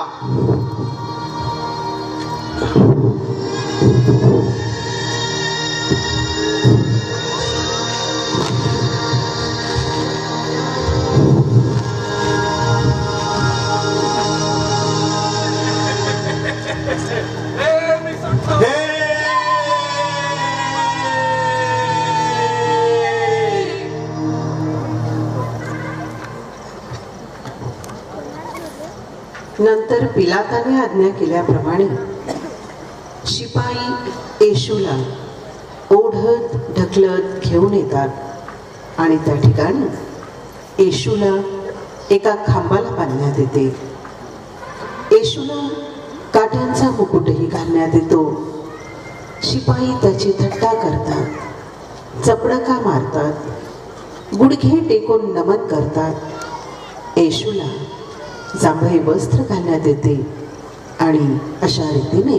नंतर पिलाताने आज्ञा केल्याप्रमाणे शिपाई येशूला ओढत ढकलत घेऊन येतात आणि त्या ठिकाणी येशूला एका खांबाला बांधण्यात येते. येशूला काठ्यांचा मुकुटही घालण्यात येतो. शिपाई त्याची थट्टा करतात, चपडका मारतात, गुडघे टेकून नमन करतात. येशूला जांभळे वस्त्र घालण्यात येते आणि अशा रीतीने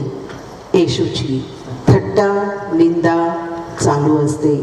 येशूची थट्टा निंदा चालू असते.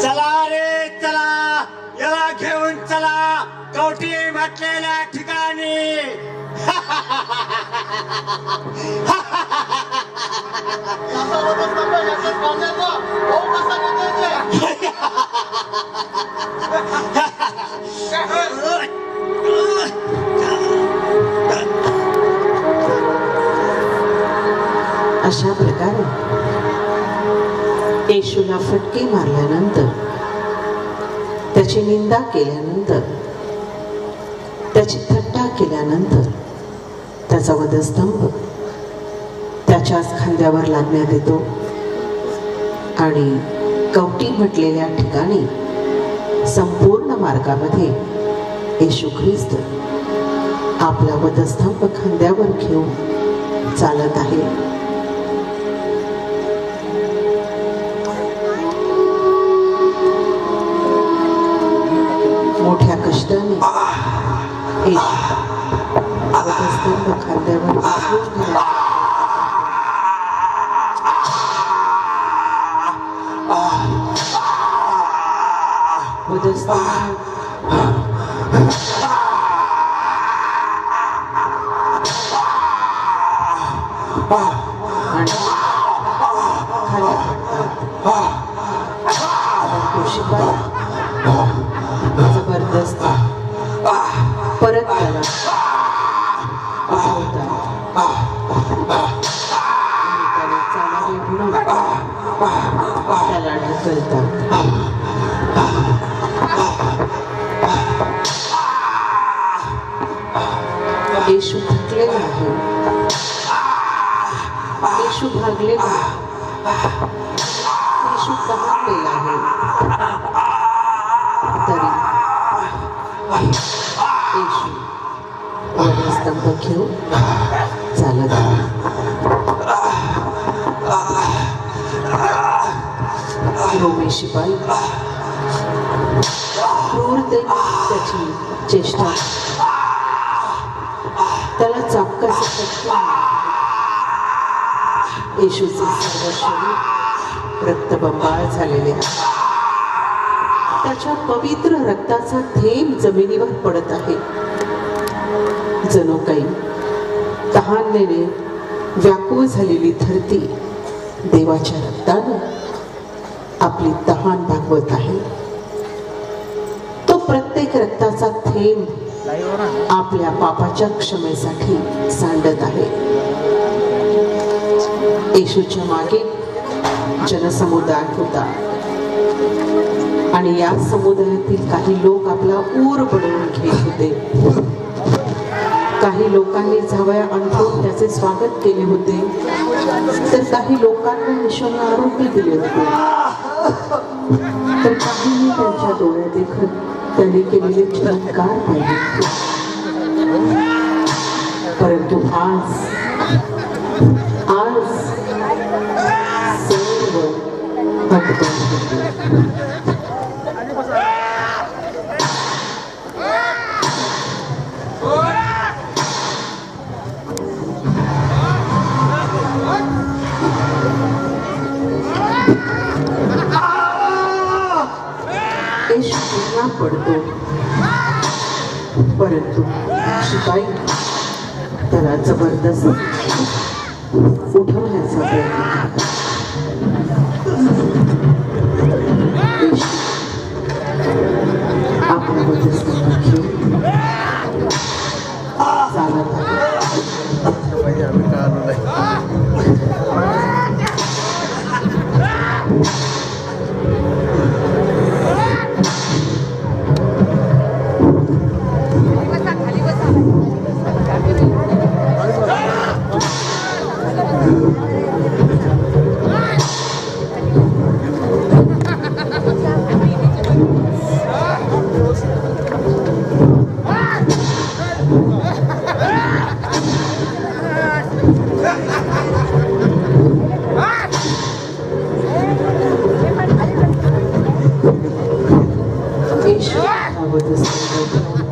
चला रे चला, याला घेऊन चला कवटी म्हटलेल्या ठिकाणी. अशा प्रकारे येशूला फटके मारल्यानंतर, त्याची निंदा केल्यानंतर, त्याची थट्टा केल्यानंतर त्याचा वधस्तंभ त्याच्याच खांद्यावर लादण्यात येतो आणि कवटी म्हटलेल्या ठिकाणी संपूर्ण मार्गामध्ये येशू ख्रिस्त आपला वधस्तंभ खांद्यावर घेऊन चालत आहे. मोठ्या कष्टाने वधस्तंभ खांद्यावर बसवून गेला. वधस्तंभ आणि खाली जबरदस्त परत त्याला त्याने चालावे म्हणून त्याला ढकलतात. येशू थकलेला आहे, येशू भागलेला आहे, येशू तहानलेला आहे, तरी येशू वधस्तंभ घेऊन चालत आहे. रोमी शिपाई क्रूरतेने त्याची चेष्टा, त्याला चापकाचे फटके, येशूचे सर्व शरीर रक्तबंबाळ झालेले आहे. त्याच्या पवित्र रक्ताचा थेंब जमिनीवर पडत आहे. जणू काही तहानेने व्याकुळ झालेली धरती देवाच्या रक्तानं आपली तहान भागवत आहे. तो प्रत्येक रक्ताचा थेंब आपल्या पापाच्या क्षमेसाठी सांडत आहे. येशूच्या मागे जनसमुदाय होता आणि या समुदायातील काही लोक आपला ऊर बनवून घेत होते. काही लोकांनी झावया अंथरून त्याचे स्वागत केले होते, तर काही लोकांना येशूने आरोग्य दिले होते, तर काहींनी त्यांच्या डोळ्यात देखत त्याने केलेले चमत्कार पाहिले. परंतु आज सर्व भटकन होते. पडतो, परंतु शिपाई त्याला जबरदस्त उठवण्याचा प्रयत्न करतात. आपला वधस्तंभ घेऊन चालत आहे.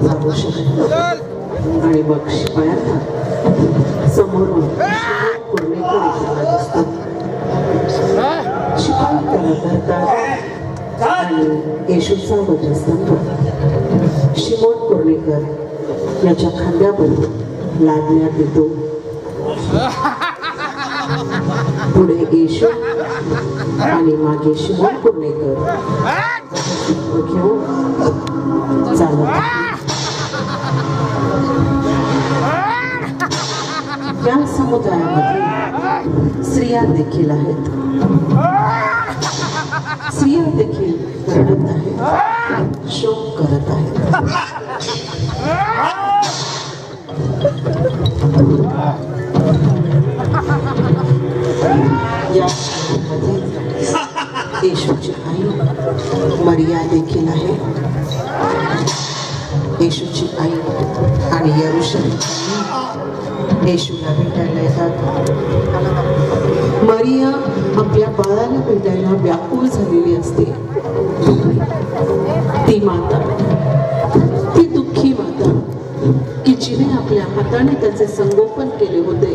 जाऊ शकत नाही. आणि मग शिपायांना समोरून कुर्णेकडे गेला दिसतो. शिपाई त्याला धरतात आणि येशूचा वधस्तंभ शिमोन कुर्णेकर याच्या खांद्यावर लादण्यात येतो. पुढे येशू आणि मागे शिमोन कुर्णेकर घेऊन चालत. या समुदायामध्ये स्त्रिया देखील आहेत. स्त्रिया देखील रडत आहेत, शोक करत आहेत. या येशूची आई मरिया देखील आहे. येशूची आई आणि यरूशलेम येशूला भेटायला येतात. मरिया आपल्या बाळाला भेटायला व्याकुळ झालेली असते. ती माता, ती दुःखी माता की जिने आपल्या हाताने त्याचे संगोपन केले होते,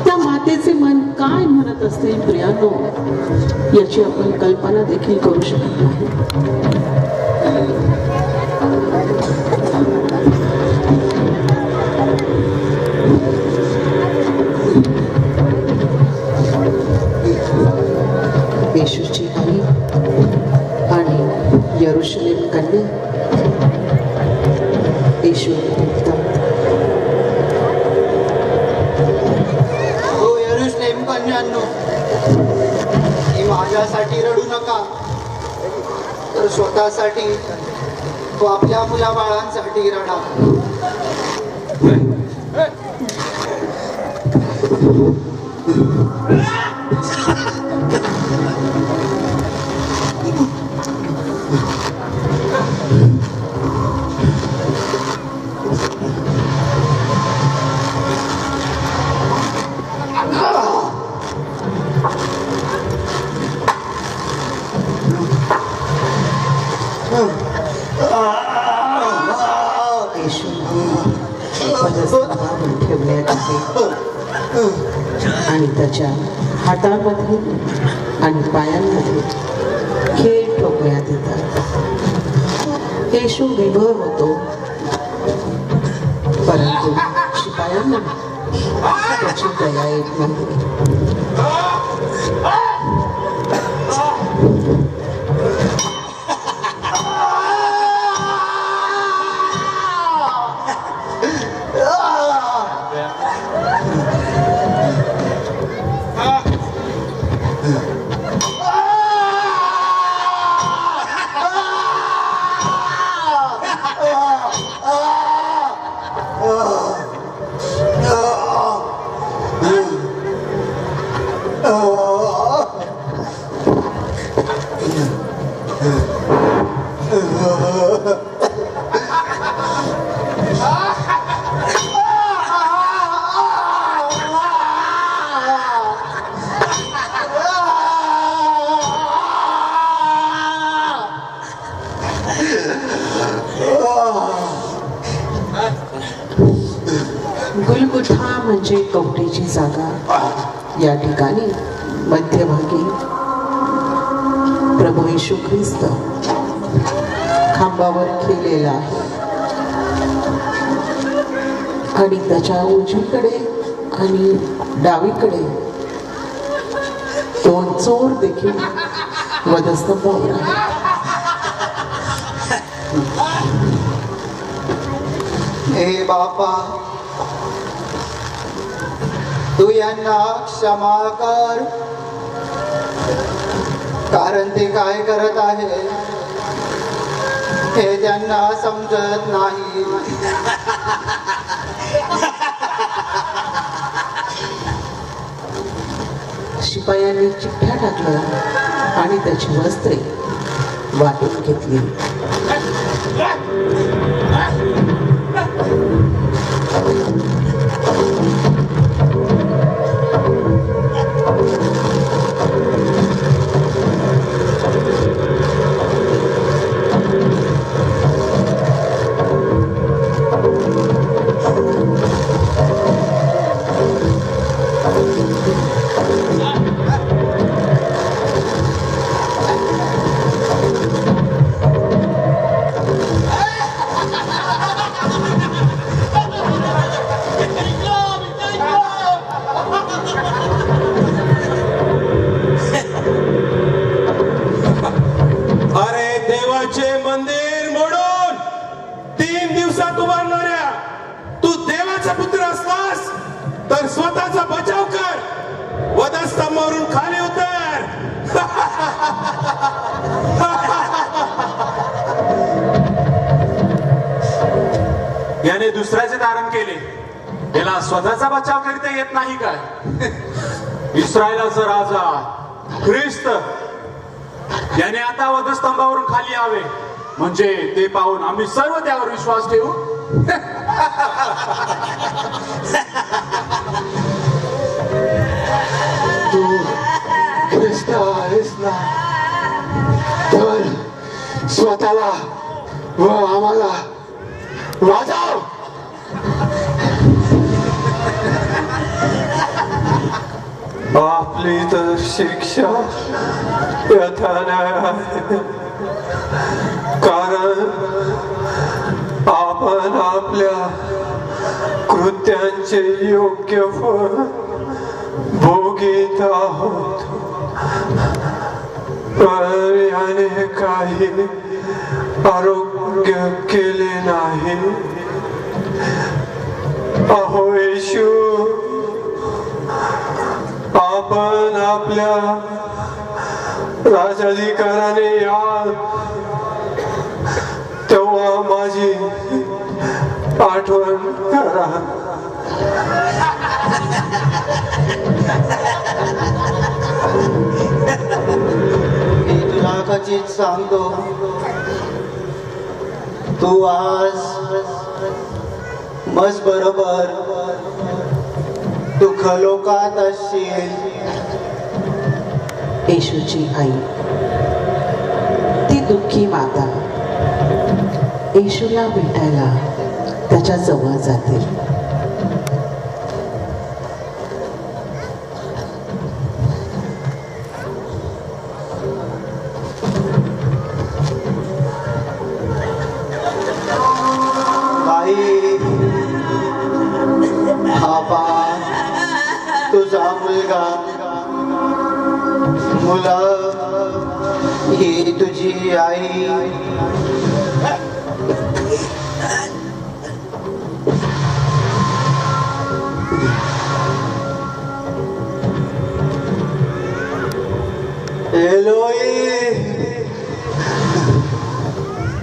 त्या मातेचे मन काय म्हणत असते प्रियांनो, याची आपण कल्पना देखील करू शकत नाही. येशूची आई आणि यरूशलेम कन्या येशूला भेटतात. हो यरूशलेम कन्यांनो, ती माझ्यासाठी रडू नका, तर स्वतःसाठी व आपल्या मुलाबाळांसाठी रडा. ठेवण्यात आहे आणि त्याच्या हातामध्ये आणि पायांमध्ये खेळ ठोकण्यात येतात. येशू विभोर होतो, परंतु शिपायांना त्याची दया येत नाही. गुलगुथा म्हणजे कवटीची जागा. या ठिकाणी मध्यभागी प्रभू येशू ख्रिस्त स्तंभावर केलेला आहे आणि त्याच्या उजवीकडे आणि डावीकडे 2 चोर देखील वधस्तंभावर आहेत. हे बापा, तू यांना क्षमा कर, कारण ते काय करत आहे हे त्यांना समजत नाही. शिपायांनी चिठ्ठ्या टाकल्या आणि त्याची वस्त्रे वाटून घेतली. अरे देवाचे मंदिर मोडून 3 दिवसात उभारणाऱ्या तू देवाचा पुत्र असलास तर स्वतःचा बचाव कर, वधस्तंभावरून खाली उतर. याने दुसऱ्याचे धारण केले, याला स्वतःचा बचाव करता येत नाही काय? इस्रायलाचा राजा ख्रिस्त याने आता वधस्तंभावरून खाली यावे, म्हणजे ते पाहून आम्ही सर्व त्यावर विश्वास ठेवू. तू ख्रिस्त आहेस ना, तर स्वतःला व आम्हाला वाचव. आपली तर शिक्षा यथान्याय आहे, कारण आपण आपल्या कृत्यांचे योग्य फळ भोगीत आहोत. पण याने काही आरोग्य केले नाही. अहो येशू, आपण आपल्या राजाधिकाराने याल तेव्हा माझी आठवण करा. मी तुला खचित सांगतो, तू आज मज बरोबर दुःख लोकात असशील. येशूची आई ती दुःखी माता येशूला भेटायला त्याच्या जवळ जाते. आई, हा पहा तुझा मुलगा. मुलं, ही तुझी आई. एलोई,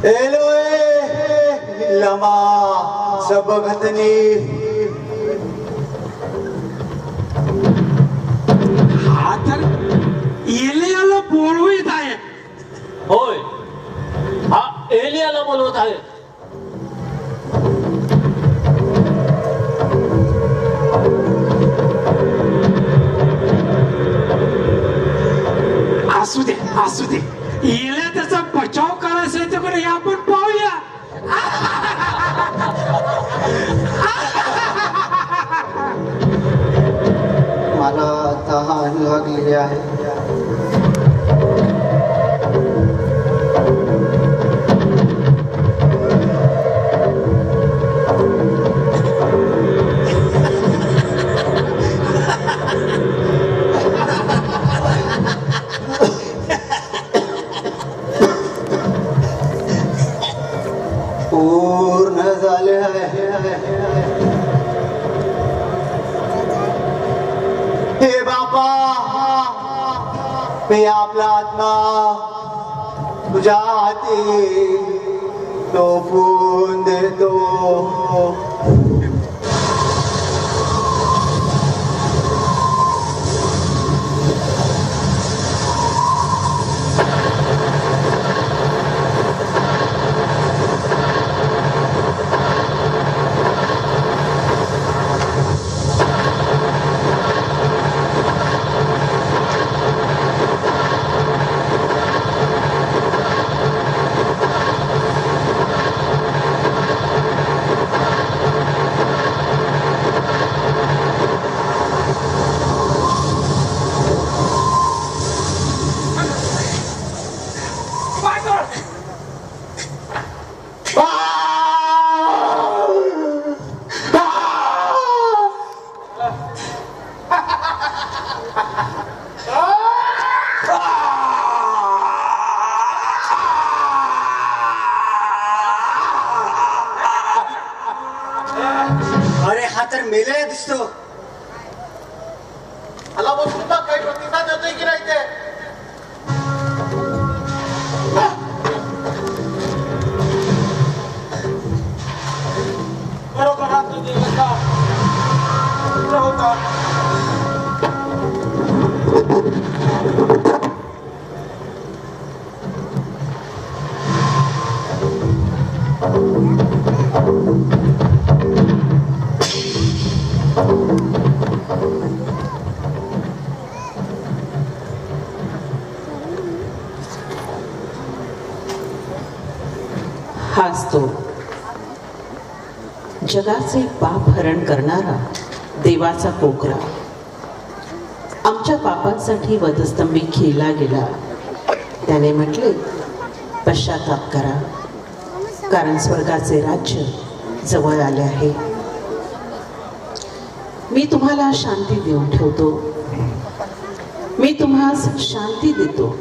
एलोई लमा सबगतनी. हा तर एलियाला बोलवीत आहे. होय, हा एलियाला बोलवत आहे. असू दे, असू दे, एलिया त्याचा बचाव करायचा आहे तर आपण पाहूया. मला तहान लागलेली आहे. मी आपला आत्मा तुझ्या हाती सोपवून देतो. अरे हा तर मेलेला दिसतो. मला बघून बघ काही प्रतिसाद देतोय की नाही ते. बरोबर हा तो देवता होता. हाच तो जगाचे पाप हरण करणारा देवाचा कोकरा. आमच्या पापांसाठी वधस्तंभी खेळला गेला. त्याने म्हटले, पश्चाताप करा, कारण स्वर्गाचे राज्य जवळ आले आहे. मी तुम्हाला शांती देऊन ठेवतो. मी तुम्हास शांती देतो.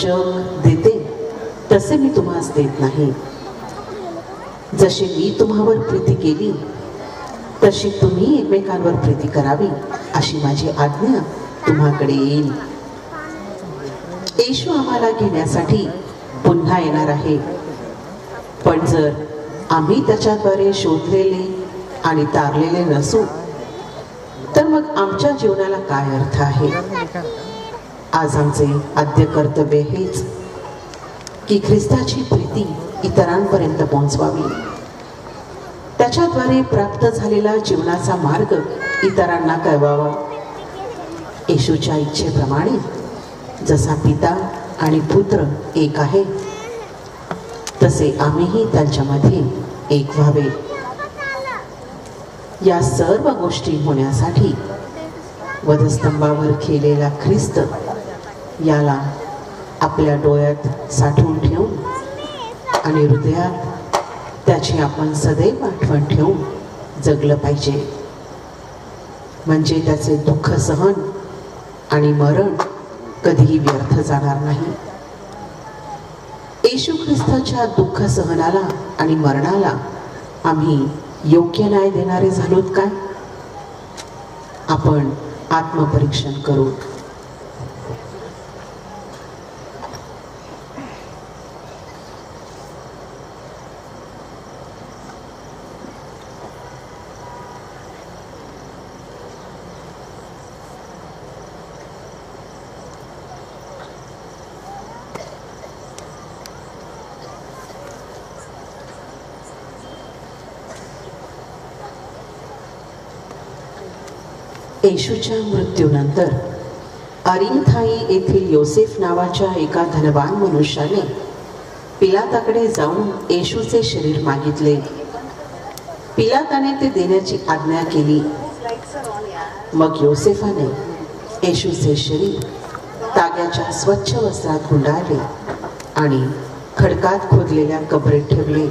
जग देते तसे मी तुम्हास देत नाही. जशी मी तुम्हावर प्रीती केली तशी तुम्ही एकमेकांवर प्रीती करावी, अशी माझी आज्ञा तुम्हाकडे येईल. येशू आम्हाला घेण्यासाठी पुन्हा येणार आहे. पण जर आम्ही त्याच्याद्वारे शोधलेले आणि तारलेले नसू तर मग आमच्या जीवनाला काय अर्थ आहे? आज आमचे आद्य कर्तव्य हेच की ख्रिस्ताची प्रीती इतरांपर्यंत पोहोचवावी. त्याच्याद्वारे प्राप्त झालेला जीवनाचा मार्ग इतरांना कळवावा. येशूच्या इच्छेप्रमाणे जसा पिता आणि पुत्र एक आहे तसे आम्हीही त्यांच्यामध्ये एक व्हावे. या सर्व गोष्टी होण्यासाठी वधस्तंभावर केलेला ख्रिस्त याला आपल्या डोळ्यात साठवून ठेवून आणि हृदयात त्याची आपण सदैव आठवण ठेवून जगलं पाहिजे. म्हणजे त्याचे दुःख सहन आणि मरण कधीही व्यर्थ जाणार नाही. येशू ख्रिस्ताच्या दुःख सहनाला आणि मरणाला आम्ही योग्य न्याय देणारे झालोत काय? आपण आत्मपरीक्षण करू. येशूच्या मृत्यूनंतर अरिमथाई येथील योसेफ नावाच्या एका धनवान मनुष्याने पिलाताकडे जाऊन येशूचे शरीर मागितले. पिलाताने ते देण्याची आज्ञा केली. मग योसेफाने येशूचे शरीर ताग्याच्या स्वच्छ वस्त्रात गुंडाळले आणि खडकात खोदलेल्या कबरेत ठेवले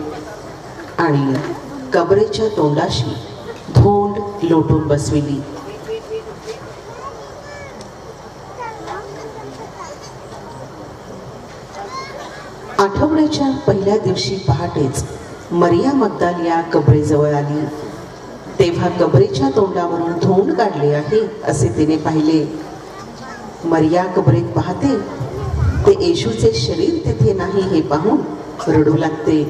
आणि कबरेच्या तोंडाशी धोंड लोटून बसविली. आठवड्याच्या पहिल्या दिवशी पहाटेच मरिया मग्दाल या कबरेजवळ आली. तेव्हा कबरेच्या तोंडावरून धोंड काढले आहे असे तिने पाहिले. मरिया कबरीत पाहते ते येशूचे शरीर तिथे नाही हे पाहून रडू लागते.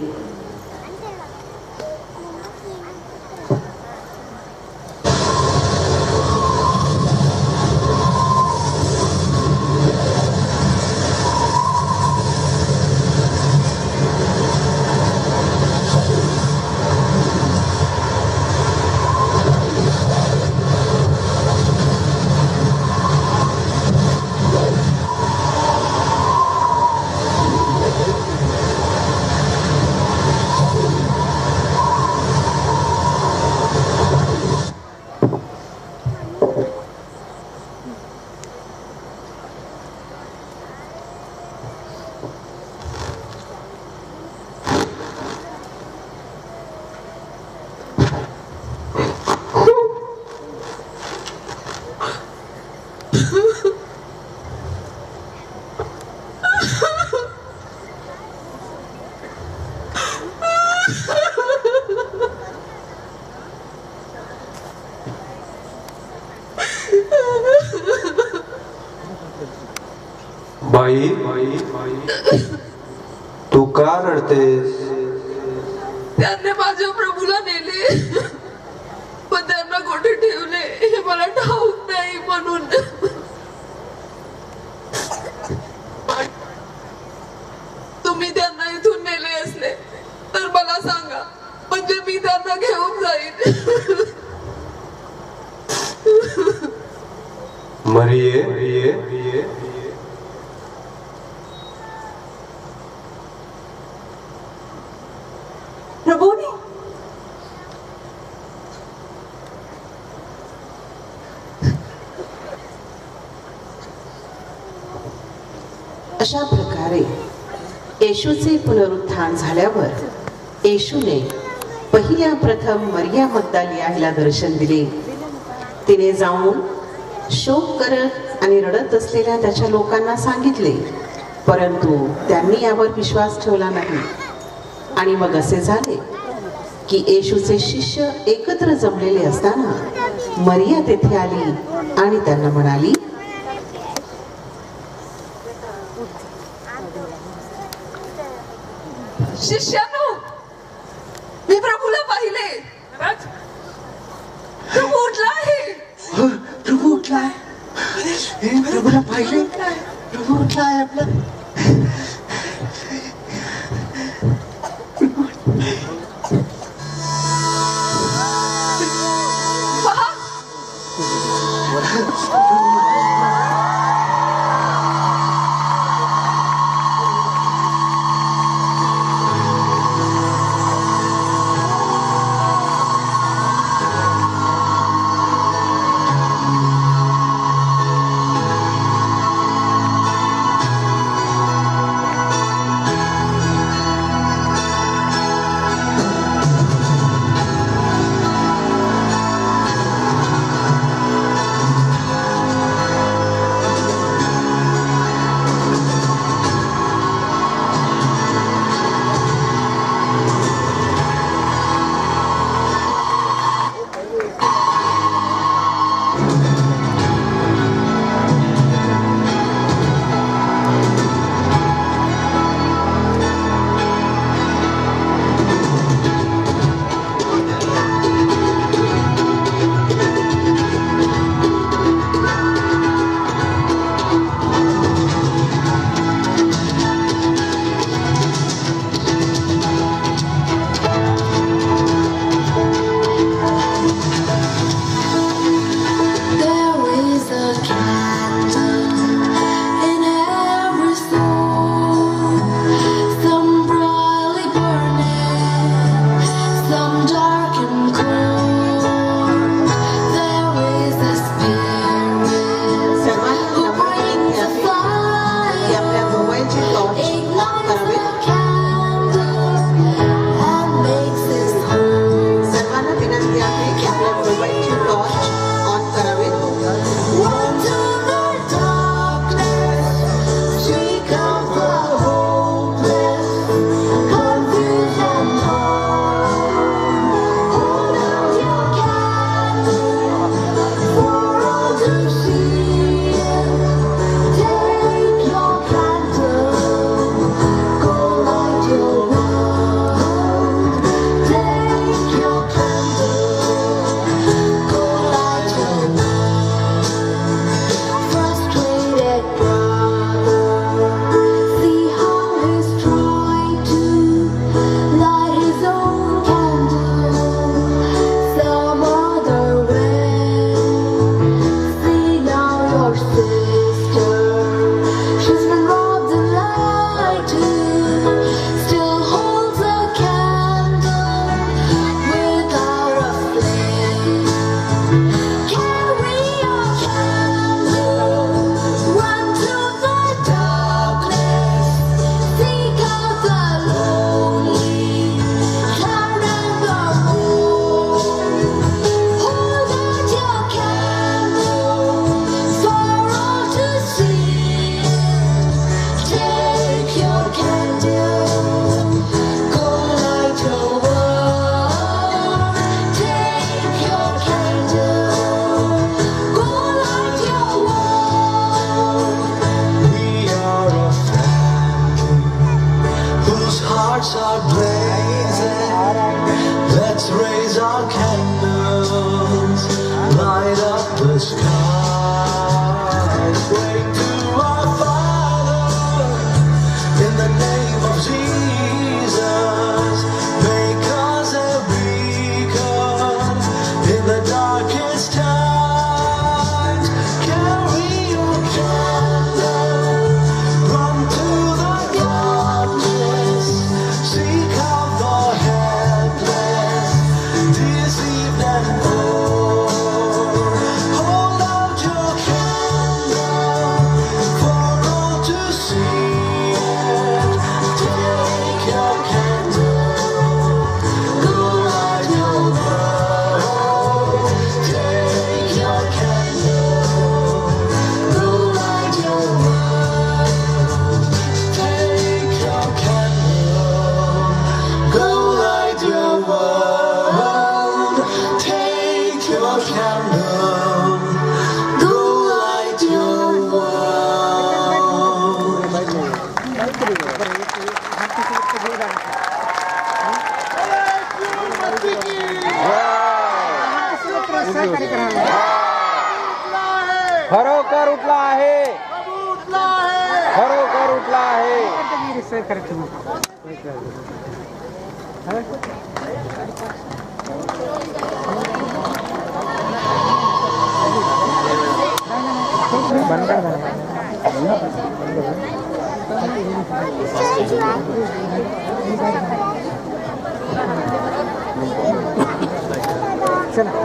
बाई, तू का रडतेस? त्यांनी माझ्या प्रभूला नेले, पण त्यांना कुठे ठेवले हे मला ठाऊक नाही. म्हणून तुम्ही त्यांना इथून नेले असले तर मला सांगा, म्हणजे मी त्यांना घेऊन जाईन. मरिये, प्रभूनी, अशा प्रकारे येशूचे पुनरुत्थान झाल्यावर येशूने पहिल्या प्रथम मरिया मग्दलिनी हिला दर्शन दिले. तिने जाऊन शोक करत आणि रडत असलेल्या त्याच्या लोकांना सांगितले, परंतु त्यांनी यावर विश्वास ठेवला नाही. आणि मग असे झाले की येशूचे शिष्य एकत्र जमलेले असताना मरिया तेथे आली आणि त्यांना म्हणाली, शिष्यानो, मी प्रभूला पाहिले. प्रभू उठला आहे. प्रभू उठलाय. प्रभूला पाहिले. प्रभू उठलाय आपला. our candles light up the sky. Praying to our Father in the name of Jesus. Make us a beacon in the darkest times. Carry your candle, run to the darkness, seek out the helpless, deceived and poor. Hold out your candle for all to see it. Take your candle, go light your world. Take your candle, go light your world. Take your candle, go light your world. Take your candle, go light your world. खरोखर उठला आहे खरोखर उठला आहे चला